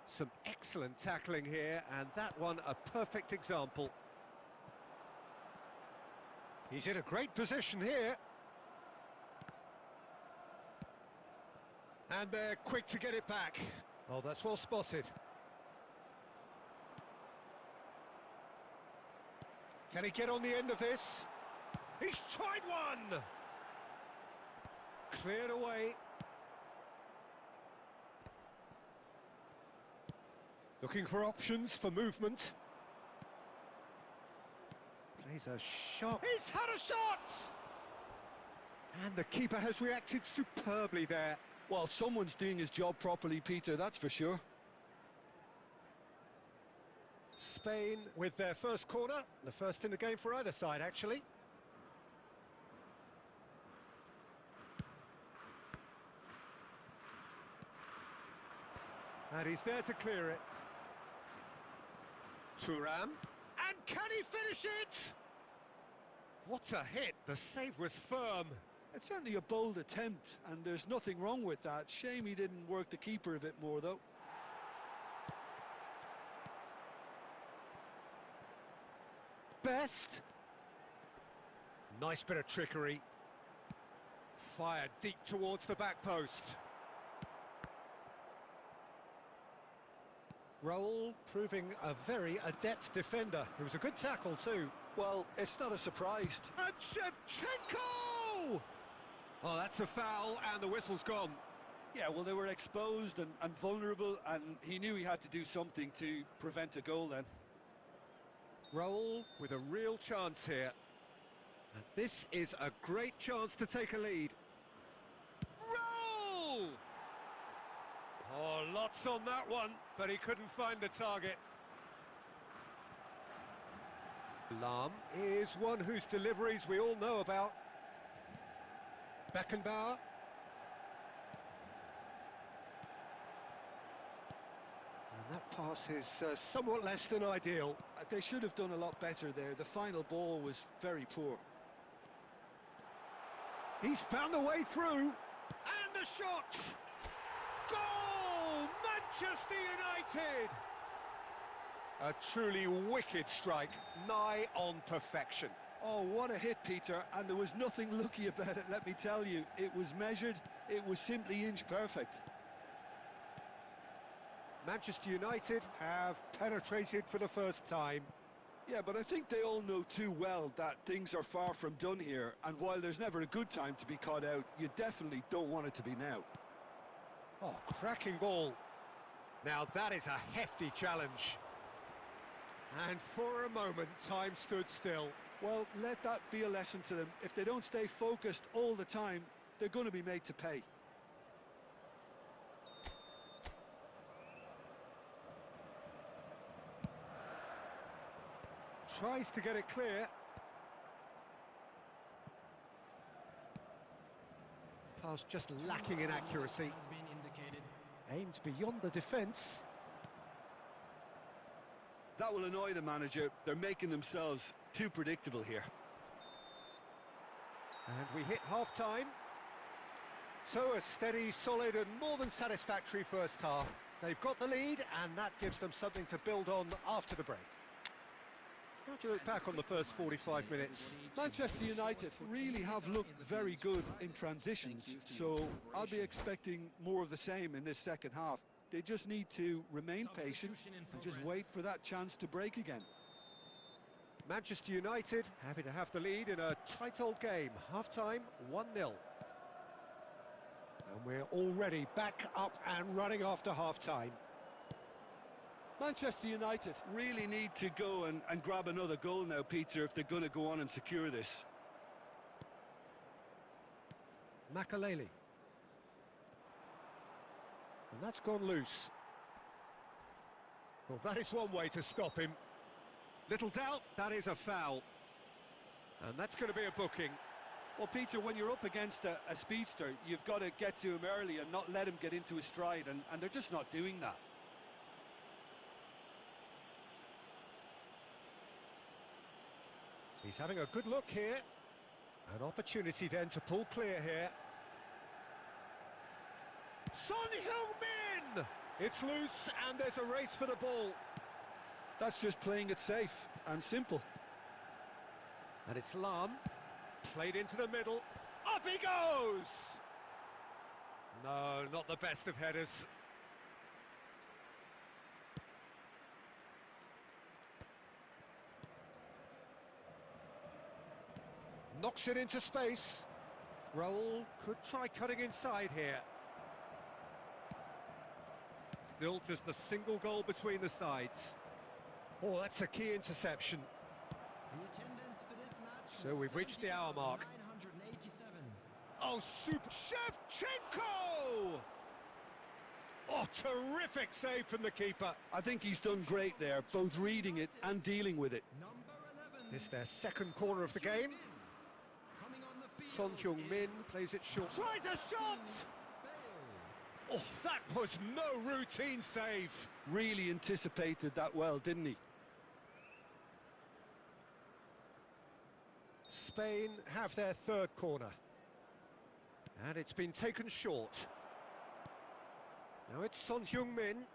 Some excellent tackling here, and that one a perfect example. He's in a great position here. And they're quick to get it back. Oh, that's well spotted. Can he get on the end of this? He's tried one! Cleared away. Looking for options for movement. Plays a shot. He's had a shot! And the keeper has reacted superbly there. Well, someone's doing his job properly, Peter, that's for sure. Spain with their first corner, the first in the game for either side, actually. And he's there to clear it. Thuram. And can he finish it? What a hit, the save was firm. It's certainly a bold attempt, and there's nothing wrong with that. Shame he didn't work the keeper a bit more, though. Best. Nice bit of trickery. Fired deep towards the back post. Raul proving a very adept defender. It was a good tackle too. Well, it's not a surprise. And Shevchenko! Oh, that's a foul, and the whistle's gone. Yeah, well, they were exposed and vulnerable, and he knew he had to do something to prevent a goal then. Raul with a real chance here. And this is a great chance to take a lead. Raul! Oh, lots on that one, but he couldn't find the target. Lahm is one whose deliveries we all know about. Beckenbauer. And that pass is somewhat less than ideal. They should have done a lot better there. The final ball was very poor. He's found a way through. And the shot! Goal! Manchester United! A truly wicked strike, nigh on perfection. Oh, what a hit, Peter, and there was nothing lucky about it, let me tell you. It was measured, it was simply inch perfect. Manchester United have penetrated for the first time. Yeah, but I think they all know too well that things are far from done here, and while there's never a good time to be caught out, you definitely don't want it to be now. Oh, cracking ball. Now that is a hefty challenge. And for a moment, time stood still. Well, let that be a lesson to them. If they don't stay focused all the time, they're going to be made to pay. Tries to get it clear. Pass just lacking in accuracy. Has been indicated. Aimed beyond the defence. That will annoy the manager. They're making themselves too predictable here. And we hit half-time. So a steady, solid and more than satisfactory first half. They've got the lead, and that gives them something to build on after the break. How do you look back on the first 45 minutes? Manchester United really have looked very good in transitions, so I'll be expecting more of the same in this second half. They just need to remain patient and just wait for that chance to break again. Manchester United happy to have the lead in a tight old game. Half-time, 1-0. And we're already back up and running after half-time. Manchester United really need to go and grab another goal now, Peter, if they're going to go on and secure this. Makaleli. And that's gone loose. Well, that is one way to stop him. Little doubt, that is a foul. And that's going to be a booking. Well, Peter, when you're up against a speedster, you've got to get to him early and not let him get into his stride, and they're just not doing that. He's having a good look here. An opportunity then to pull clear here. Son Heung-min! It's loose and there's a race for the ball. That's just playing it safe and simple. And it's Lam. Played into the middle. Up he goes! No, not the best of headers. Knocks it into space. Raul could try cutting inside here. Still just a single goal between the sides. Oh, that's a key interception. The attendance for this match So we've reached the hour mark. 987. Oh, super Shevchenko! Oh, terrific save from the keeper. I think he's done great there, both reading it and dealing with it. Number 11. It's their second corner of the game. Coming on the Son field Heung-min is plays it short. Tries a shot! Bale. Oh, that was no routine save. Really anticipated that well, didn't he? Spain have their third corner. And it's been taken short. Now it's Son Heung-min.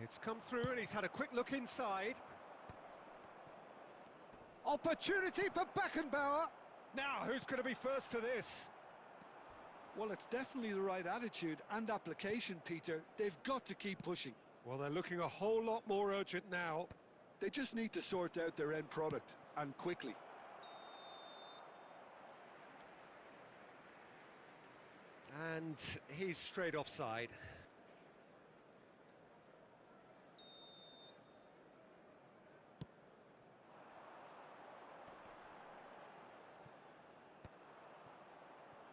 It's come through and he's had a quick look inside. Opportunity for Beckenbauer. Now, who's going to be first to this? Well, it's definitely the right attitude and application, Peter. They've got to keep pushing. Well, they're looking a whole lot more urgent now. They just need to sort out their end product, and quickly. And he's straight offside.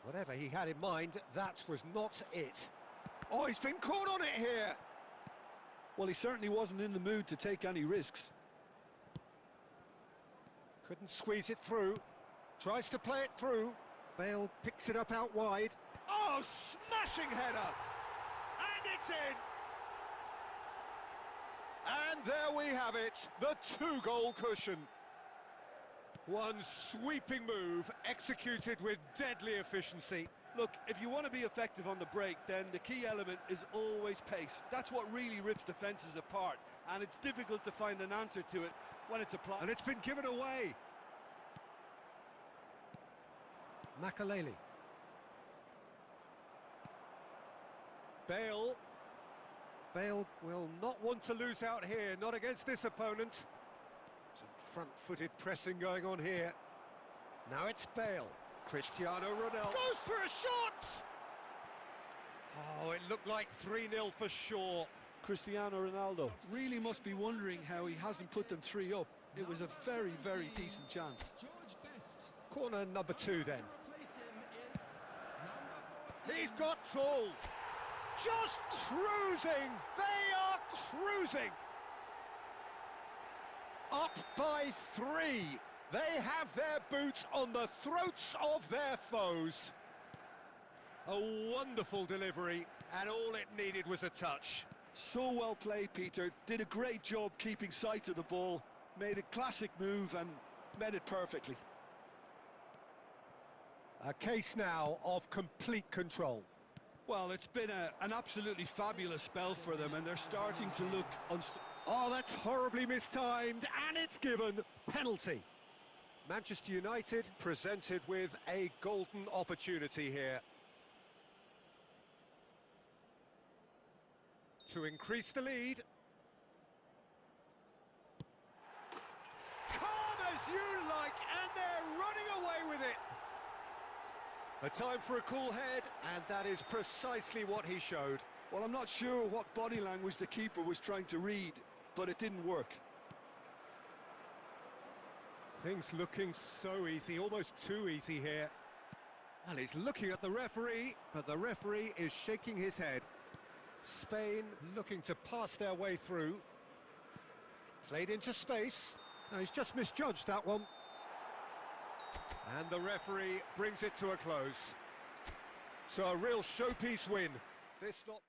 Whatever he had in mind, that was not it. Oh, he's been caught on it here! Well, he certainly wasn't in the mood to take any risks. Couldn't squeeze it through. Tries to play it through. Bale picks it up out wide. Oh, smashing header! And it's in! And there we have it, the two-goal cushion. One sweeping move, executed with deadly efficiency. Look, if you want to be effective on the break, then the key element is always pace. That's what really rips defences apart, and it's difficult to find an answer to it when it's applied. And it's been given away. Makaleli. Bale. Bale will not want to lose out here, not against this opponent. Some front-footed pressing going on here. Now it's Bale. Cristiano Ronaldo goes for a shot! Oh, it looked like 3-0 for sure. Cristiano Ronaldo really must be wondering how he hasn't put them 3 up. It was a very, very decent chance. George Best. Corner number 2 then. Replace him is number 14. He's got tall. Just cruising. They are cruising. Up by 3. They have their boots on the throats of their foes. A wonderful delivery, and all it needed was a touch. So well played, Peter. Did a great job keeping sight of the ball. Made a classic move and met it perfectly. A case now of complete control. Well, it's been an absolutely fabulous spell for them, and they're starting to look unstoppable. Oh, that's horribly mistimed, and it's given. Penalty. Manchester United presented with a golden opportunity here to increase the lead. Calm as you like, and they're running away with it. A time for a cool head, and that is precisely what he showed. Well, I'm not sure what body language the keeper was trying to read, but it didn't work. Things looking so easy, almost too easy here. Well, he's looking at the referee, but the referee is shaking his head. Spain looking to pass their way through. Played into space. No, he's just misjudged that one. And the referee brings it to a close. So a real showpiece win. This not...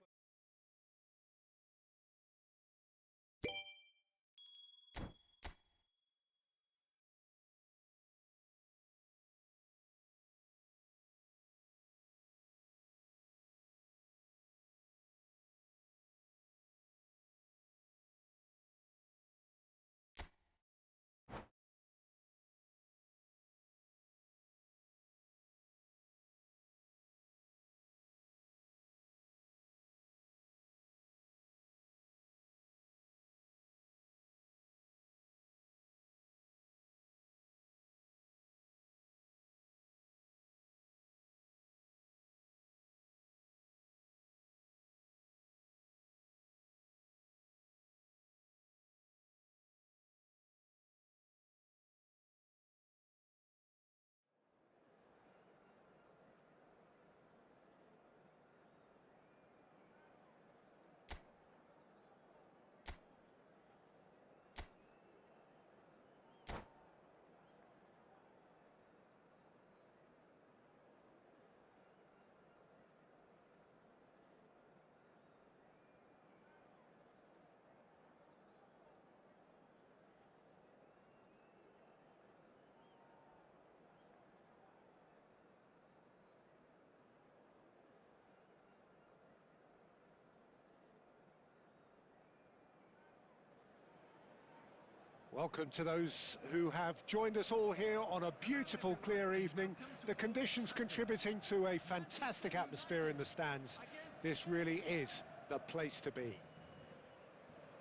Welcome to those who have joined us all here on a beautiful, clear evening. The conditions contributing to a fantastic atmosphere in the stands. This really is the place to be.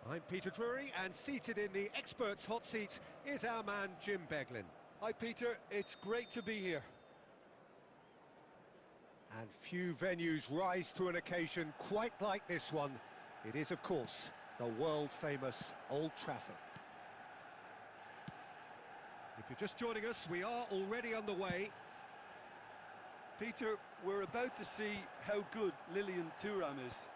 I'm Peter Drury, and seated in the experts' hot seat is our man Jim Beglin. Hi, Peter. It's great to be here. And few venues rise to an occasion quite like this one. It is, of course, the world-famous Old Trafford. If you're just joining us, we are already underway. Peter, we're about to see how good Lilian Thuram is.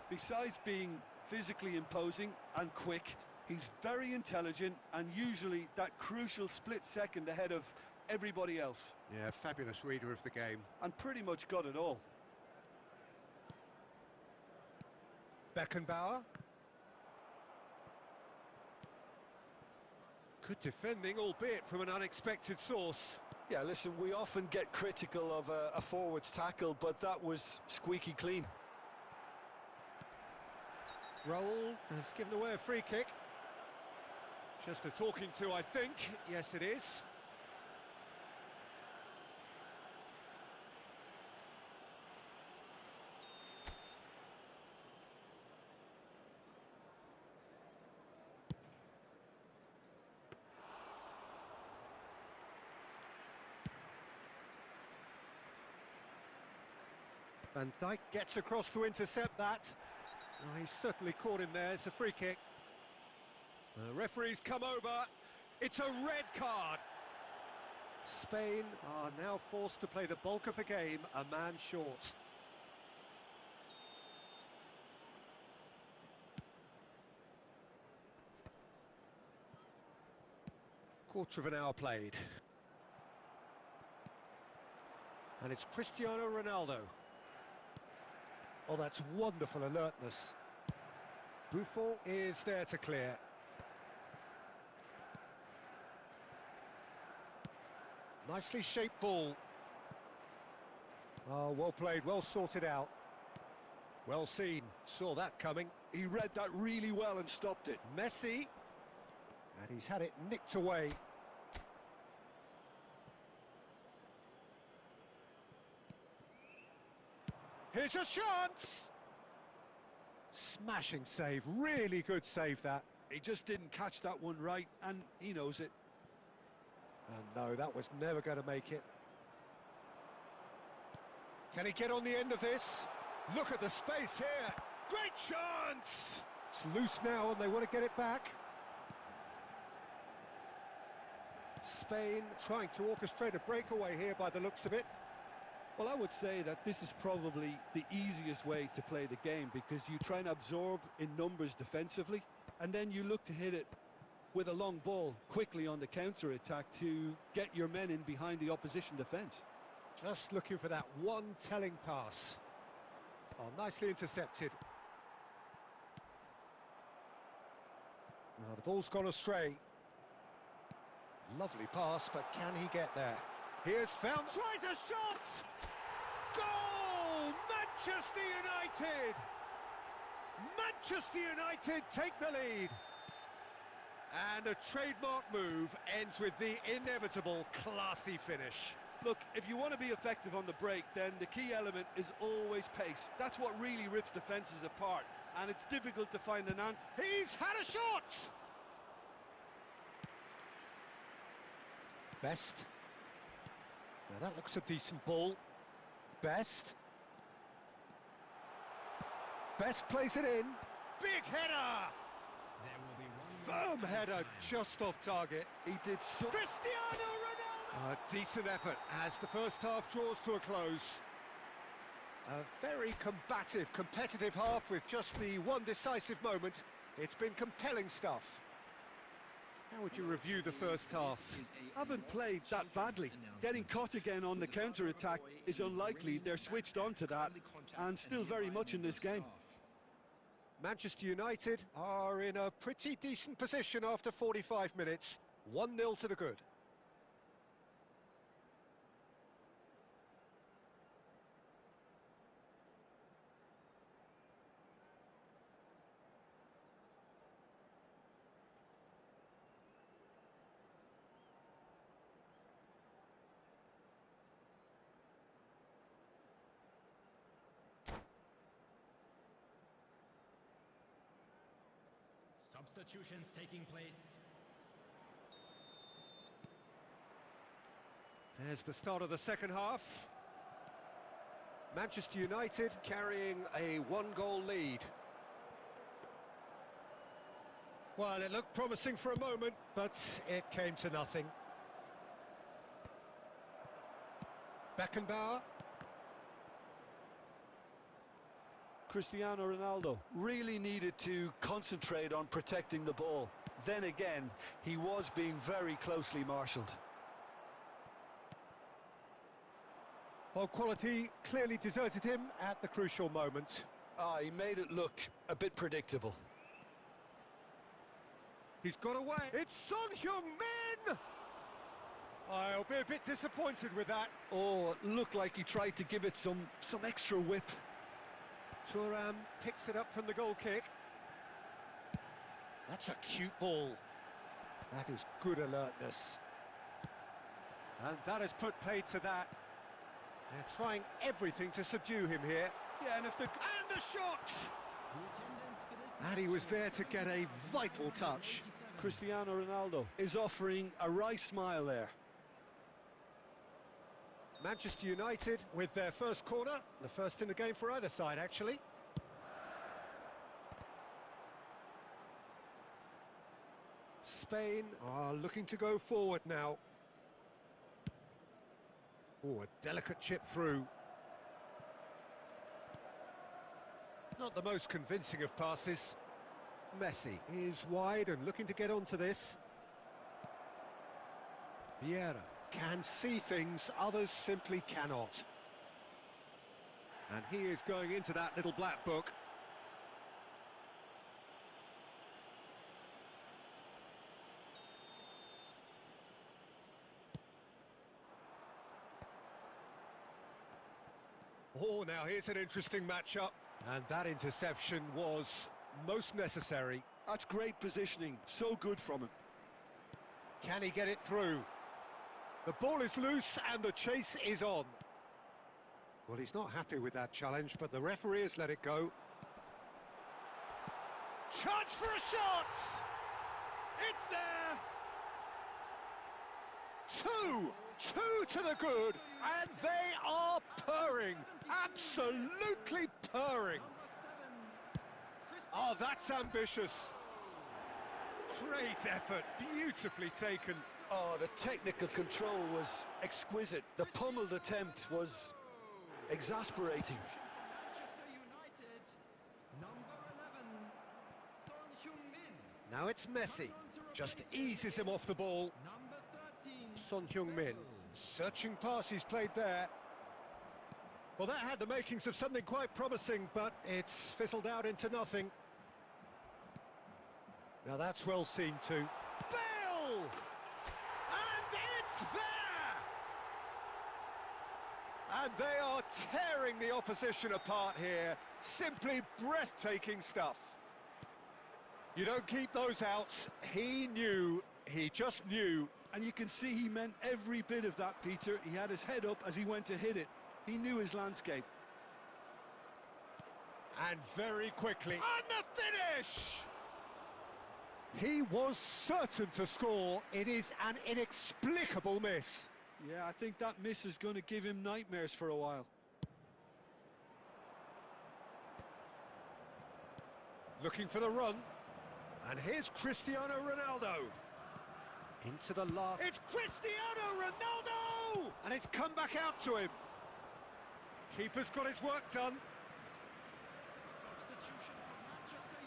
Besides being physically imposing and quick, he's very intelligent and usually that crucial split second ahead of everybody else. Yeah, fabulous reader of the game. And pretty much got it all. Beckenbauer. Good defending, albeit from an unexpected source. Yeah, listen, we often get critical of a forward's tackle, but that was squeaky clean. Raul has given away a free kick. Just a talking to, I think. Yes, it is. Van Dijk gets across to intercept that. Oh, he's certainly caught him there. It's a free kick. The referee's come over. It's a red card. Spain are now forced to play the bulk of the game a man short. Quarter of an hour played. And it's Cristiano Ronaldo. Oh, that's wonderful alertness. Buffon is there to clear. Nicely shaped ball. Oh, well played, well sorted out. Well seen, saw that coming. He read that really well and stopped it. Messi, and he's had it nicked away. Here's a chance! Smashing save, really good save that. He just didn't catch that one right, and he knows it. And no, that was never going to make it. Can he get on the end of this? Look at the space here. Great chance! It's loose now and they want to get it back. Spain trying to orchestrate a breakaway here by the looks of it. Well, I would say that this is probably the easiest way to play the game, because you try and absorb in numbers defensively, and then you look to hit it with a long ball quickly on the counter-attack to get your men in behind the opposition defence. Just looking for that one telling pass. Oh, nicely intercepted. Now the ball's gone astray. Lovely pass, but can he get there? Here's found, tries a shot! Goal! Manchester United! Manchester United take the lead. And a trademark move ends with the inevitable classy finish. Look, if you want to be effective on the break, then the key element is always pace. That's what really rips defences apart, and it's difficult to find an answer. He's had a shot! Best. Now that looks a decent ball. Best. Best plays it in. Big header! There will be one Firm header just off target. He did so... Cristiano Ronaldo! A decent effort as the first half draws to a close. A very combative, competitive half with just the one decisive moment. It's been compelling stuff. How would you review the first half? Haven't played that badly. Getting caught again on the counter-attack is unlikely. They're switched on to that and still very much in this game. Manchester United are in a pretty decent position after 45 minutes. 1-0 to the good. Substitutions taking place. There's the start of the second half. Manchester United carrying a one-goal lead. Well, it looked promising for a moment, but it came to nothing. Beckenbauer. Cristiano Ronaldo really needed to concentrate on protecting the ball. Then again, he was being very closely marshalled. Well, quality clearly deserted him at the crucial moment. He made it look a bit predictable. He's got away. It's Son Heung-min! I'll be a bit disappointed with that. Oh, it looked like he tried to give it some extra whip. Thuram picks it up from the goal kick. That's a cute ball. That is good alertness. And that has put paid to that. They're trying everything to subdue him here. Yeah, and if the... And a shot! The attendance for this And he was there to get a vital touch. Cristiano Ronaldo is offering a wry smile there. Manchester United with their first corner, the first in the game for either side, actually. Spain are looking to go forward now. Oh, a delicate chip through. Not the most convincing of passes. Messi is wide and looking to get onto this. Vieira can see things others simply cannot. And he is going into that little black book. Oh, now here's an interesting matchup. And that interception was most necessary. That's great positioning, so good from him. Can he get it through? The ball is loose and the chase is on. Well, he's not happy with that challenge, but the referee has let it go. Chance for a shot! It's there! Two to the good, and they are purring, absolutely purring. Oh, that's ambitious. Great effort, beautifully taken. Oh, the technical control was exquisite. The pummeled attempt was exasperating. Manchester United, number 11, Son Heung-min. Now it's Messi, just eases him off the ball. Number 13, Son Heung-min, searching pass he's played there. Well, that had the makings of something quite promising, but it's fizzled out into nothing. Now that's well seen too. Bale! And it's there! And they are tearing the opposition apart here. Simply breathtaking stuff. You don't keep those outs. He knew, he just knew. And you can see he meant every bit of that, Peter. He had his head up as he went to hit it. He knew his landscape. And very quickly. And the finish! He was certain to score. It is an inexplicable miss. Yeah, I think that miss is going to give him nightmares for a while. Looking for the run. And here's Cristiano Ronaldo. Into the last. It's Cristiano Ronaldo! And it's come back out to him. Keeper's got his work done. substitution for Manchester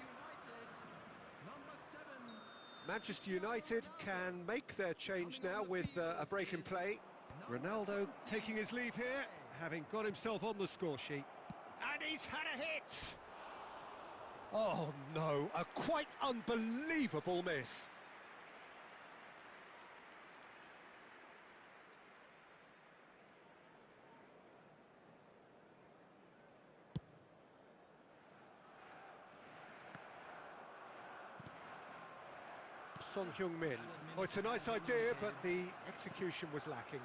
Manchester United, number 7. United can make their change now with a break in play. Ronaldo taking his leave here, having got himself on the score sheet. And he's had a hit! Oh no, a quite unbelievable miss. Son Heung-min. Oh, it's a nice idea, but the execution was lacking.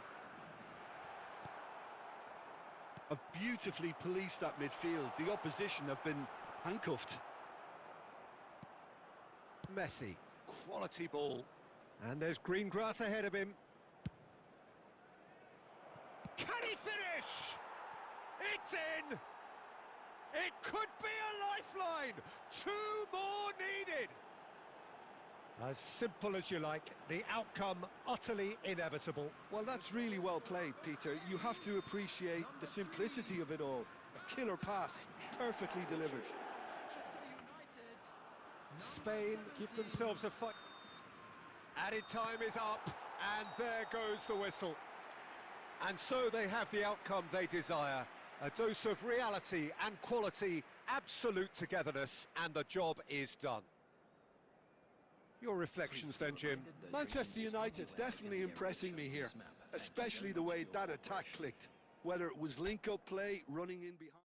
Have beautifully policed that midfield. The opposition have been handcuffed. Messi, quality ball. And there's green grass ahead of him. Can he finish? It's in! It could be a lifeline! 2 more needed! As simple as you like, the outcome utterly inevitable. Well, that's really well played, Peter. You have to appreciate the simplicity of it all. A killer pass, perfectly delivered. Spain give themselves a fight. Added time is up, and there goes the whistle. And so they have the outcome they desire. A dose of reality and quality, absolute togetherness, and the job is done. Your reflections then, Jim? Manchester United's definitely impressing me here, especially the way that attack clicked. Whether it was link-up play, running in behind.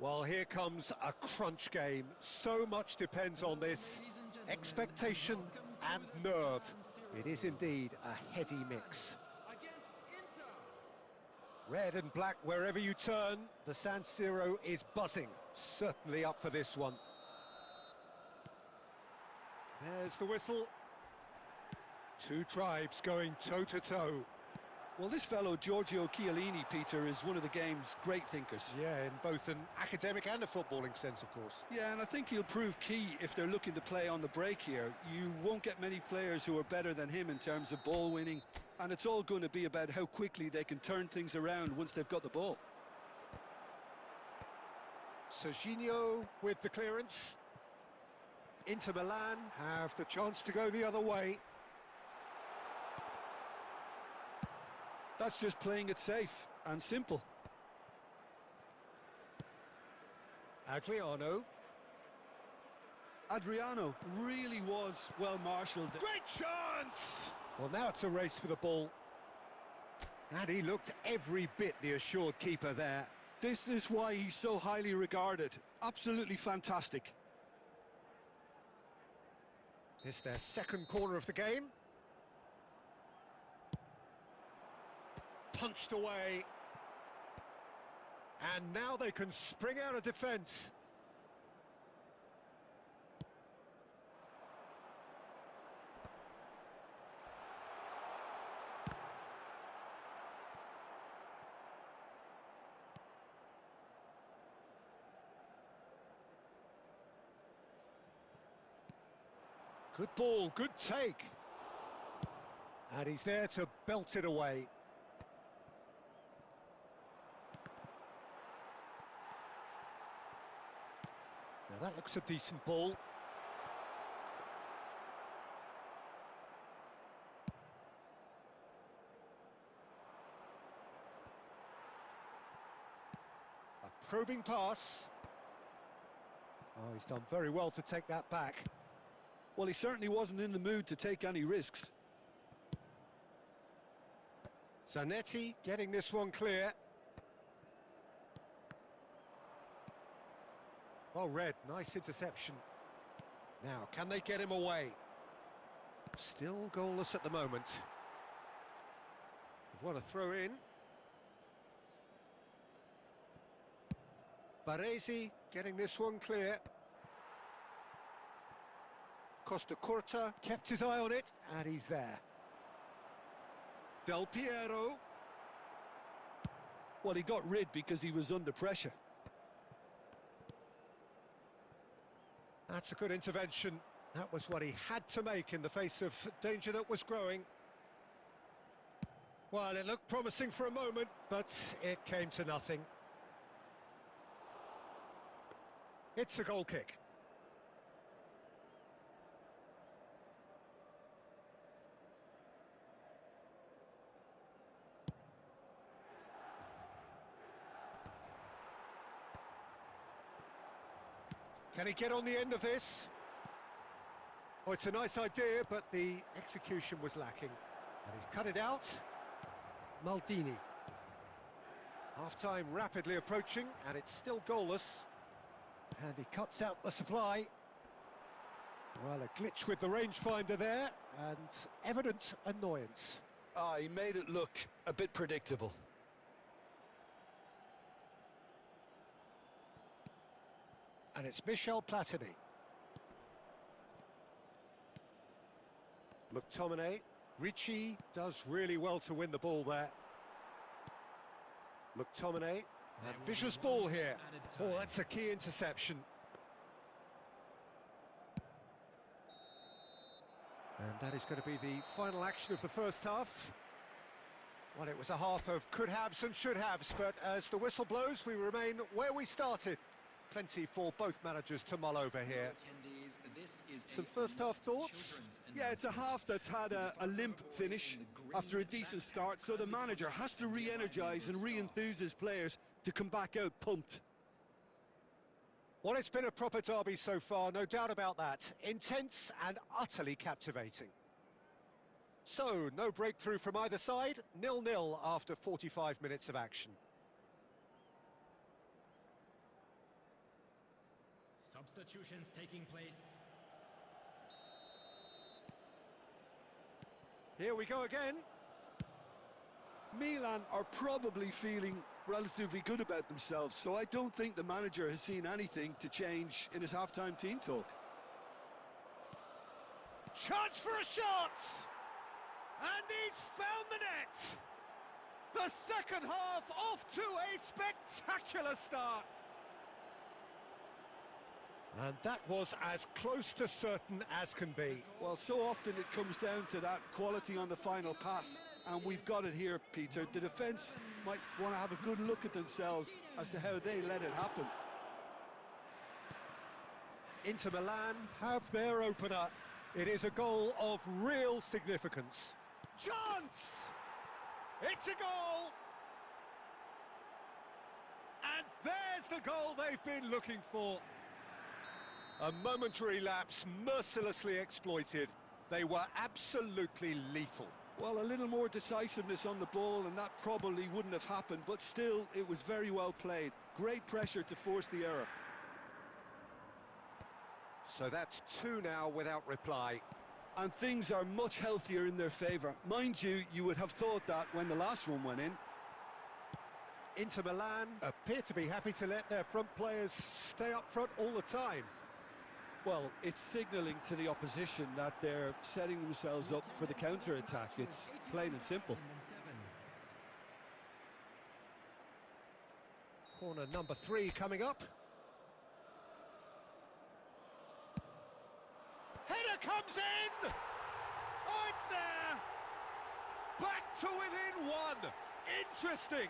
Well, here comes a crunch game. So much depends on this. Ladies and gentlemen, Expectation welcome to and the nerve. San It Siro. is indeed a heady mix. Against Inter. Red and black wherever you turn, the San Siro is buzzing. Certainly up for this one. There's the whistle. Two tribes going toe-to-toe. Well, this fellow, Giorgio Chiellini, Peter, is one of the game's great thinkers. Yeah, in both an academic and a footballing sense, of course. Yeah, and I think he'll prove key if they're looking to play on the break here. You won't get many players who are better than him in terms of ball winning, and it's all going to be about how quickly they can turn things around once they've got the ball. Serginho with the clearance. Inter Milan have the chance to go the other way. That's just playing it safe and simple. Adriano really was well marshalled. Great chance! Well, now it's a race for the ball. And he looked every bit the assured keeper there. This is why he's so highly regarded. Absolutely fantastic. It's their second corner of the game. Punched away. And now they can spring out of defence. Good ball, good take. And he's there to belt it away. Now that looks a decent ball. A probing pass. Oh, he's done very well to take that back. Well, he certainly wasn't in the mood to take any risks. Zanetti getting this one clear. Well read, nice interception. Now, can they get him away? Still goalless at the moment. We've got a throw in. Baresi getting this one clear. Costa Curta kept his eye on it, and he's there. Del Piero. Well, he got rid because he was under pressure. That's a good intervention. That was what he had to make in the face of danger that was growing. Well, it looked promising for a moment, but it came to nothing. It's a goal kick. Can he get on the end of this? Oh, it's a nice idea, but the execution was lacking. And he's cut it out. Maldini. Half-time rapidly approaching, and it's still goalless. And he cuts out the supply. Well, a glitch with the rangefinder there, and evident annoyance. Ah, he made it look a bit predictable. And it's Michel Platini. McTominay. Ricci does really well to win the ball there. McTominay. Ambitious ball here. Oh, that's a key interception. And that is going to be the final action of the first half. Well, it was a half of could-haves and should-haves, but as the whistle blows, we remain where we started. Plenty for both managers to mull over here. Some first-half thoughts? Yeah, it's a half that's had a limp finish after a decent start, so the manager has to re-energise and re-enthuse his players to come back out pumped. Well, it's been a proper derby so far, no doubt about that. Intense and utterly captivating. So, no breakthrough from either side, 0-0 after 45 minutes of action. Substitutions taking place. Here we go again. Milan are probably feeling relatively good about themselves, so I don't think the manager has seen anything to change in his half-time team talk. Chance for a shot! And he's found the net! The second half off to a spectacular start! And that was as close to certain as can be. Well, so often it comes down to that quality on the final pass, and we've got it here, Peter. The defence might want to have a good look at themselves as to how they let it happen. Inter Milan have their opener. It is a goal of real significance. Chance! It's a goal! And there's the goal they've been looking for. A momentary lapse mercilessly exploited. They were absolutely lethal. Well, a little more decisiveness on the ball and that probably wouldn't have happened, but still, it was very well played. Great pressure to force the error. So that's two now without reply. And things are much healthier in their favour. Mind you, you would have thought that when the last one went in. Inter Milan appear to be happy to let their front players stay up front all the time. Well, it's signalling to the opposition that they're setting themselves up for the counter-attack. It's plain and simple. Corner number 3 coming up. Header comes in! Oh, it's there! Back to within one! Interesting!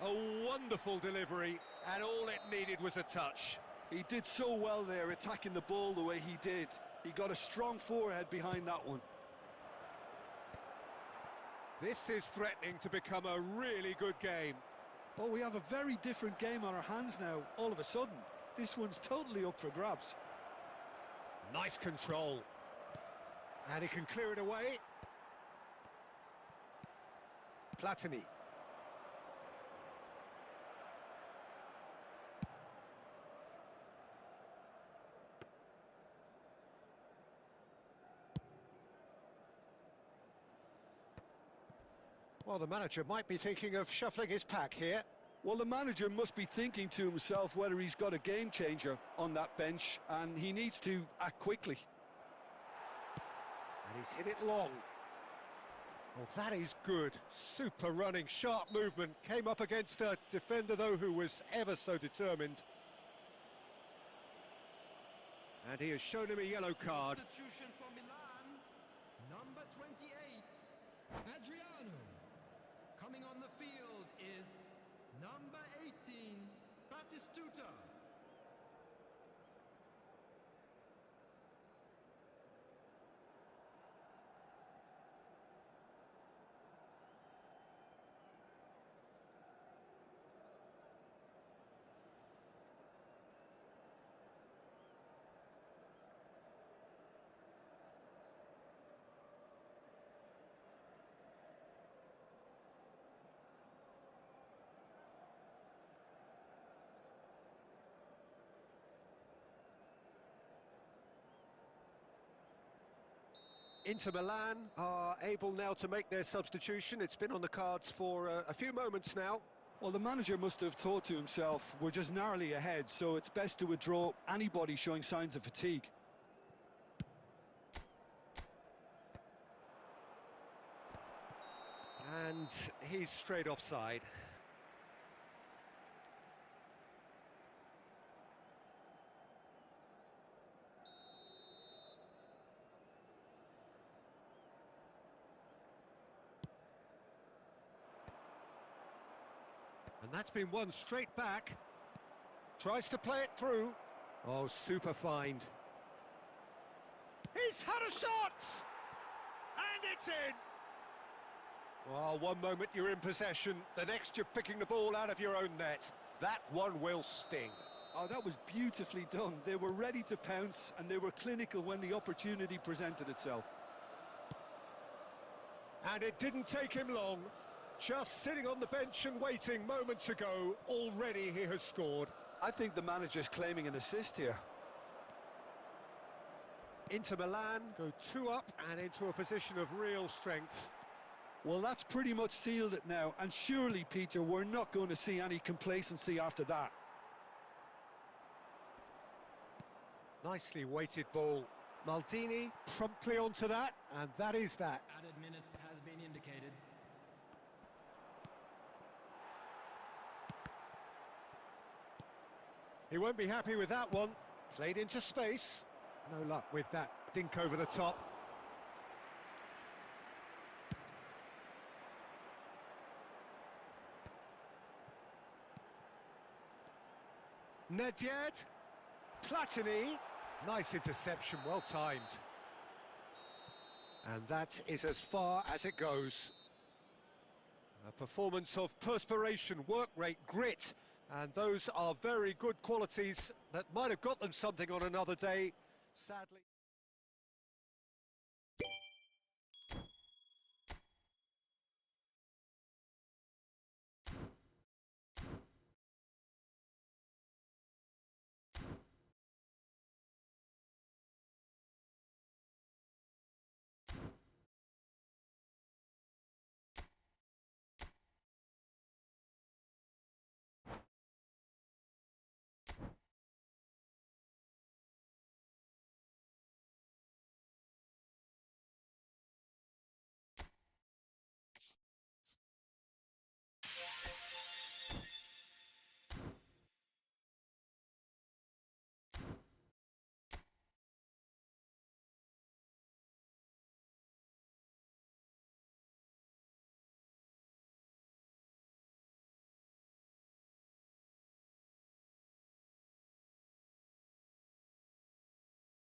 A wonderful delivery, and all it needed was a touch. He did so well there, attacking the ball the way he did. He got a strong forehead behind that one. This is threatening to become a really good game. Oh, we have a very different game on our hands now, all of a sudden. This one's totally up for grabs. Nice control. And he can clear it away. Platini. Well, the manager might be thinking of shuffling his pack here. Well, the manager must be thinking to himself whether he's got a game changer on that bench, and he needs to act quickly. And he's hit it long. Oh, that is good. Super running, sharp movement. Came up against a defender, though, who was ever so determined. And he has shown him a yellow card. Substitution for Milan, number 28, Adriano. Coming on the field is number 18, Batistuta. Inter Milan are able now to make their substitution. It's been on the cards for a few moments now. Well, the manager must have thought to himself, we're just narrowly ahead, so it's best to withdraw anybody showing signs of fatigue. And he's straight offside. And that's been won straight back. Tries to play it through. Oh, super find. He's had a shot! And it's in! Well, one moment you're in possession, the next you're picking the ball out of your own net. That one will sting. Oh, that was beautifully done. They were ready to pounce, and they were clinical when the opportunity presented itself. And it didn't take him long. Just sitting on the bench and waiting moments ago, already he has scored. I think the manager's claiming an assist here. Inter Milan go 2 up and into a position of real strength. Well, that's pretty much sealed it now, and surely, Peter, we're not going to see any complacency after that. Nicely weighted ball. Maldini promptly onto that, and that is that. Added minutes has been indicated. He won't be happy with that one. Played into space. No luck with that dink over the top. Nedved. Platini. Nice interception, well timed. And that is as far as it goes. A performance of perspiration, work rate, grit, and those are very good qualities that might have got them something on another day, sadly.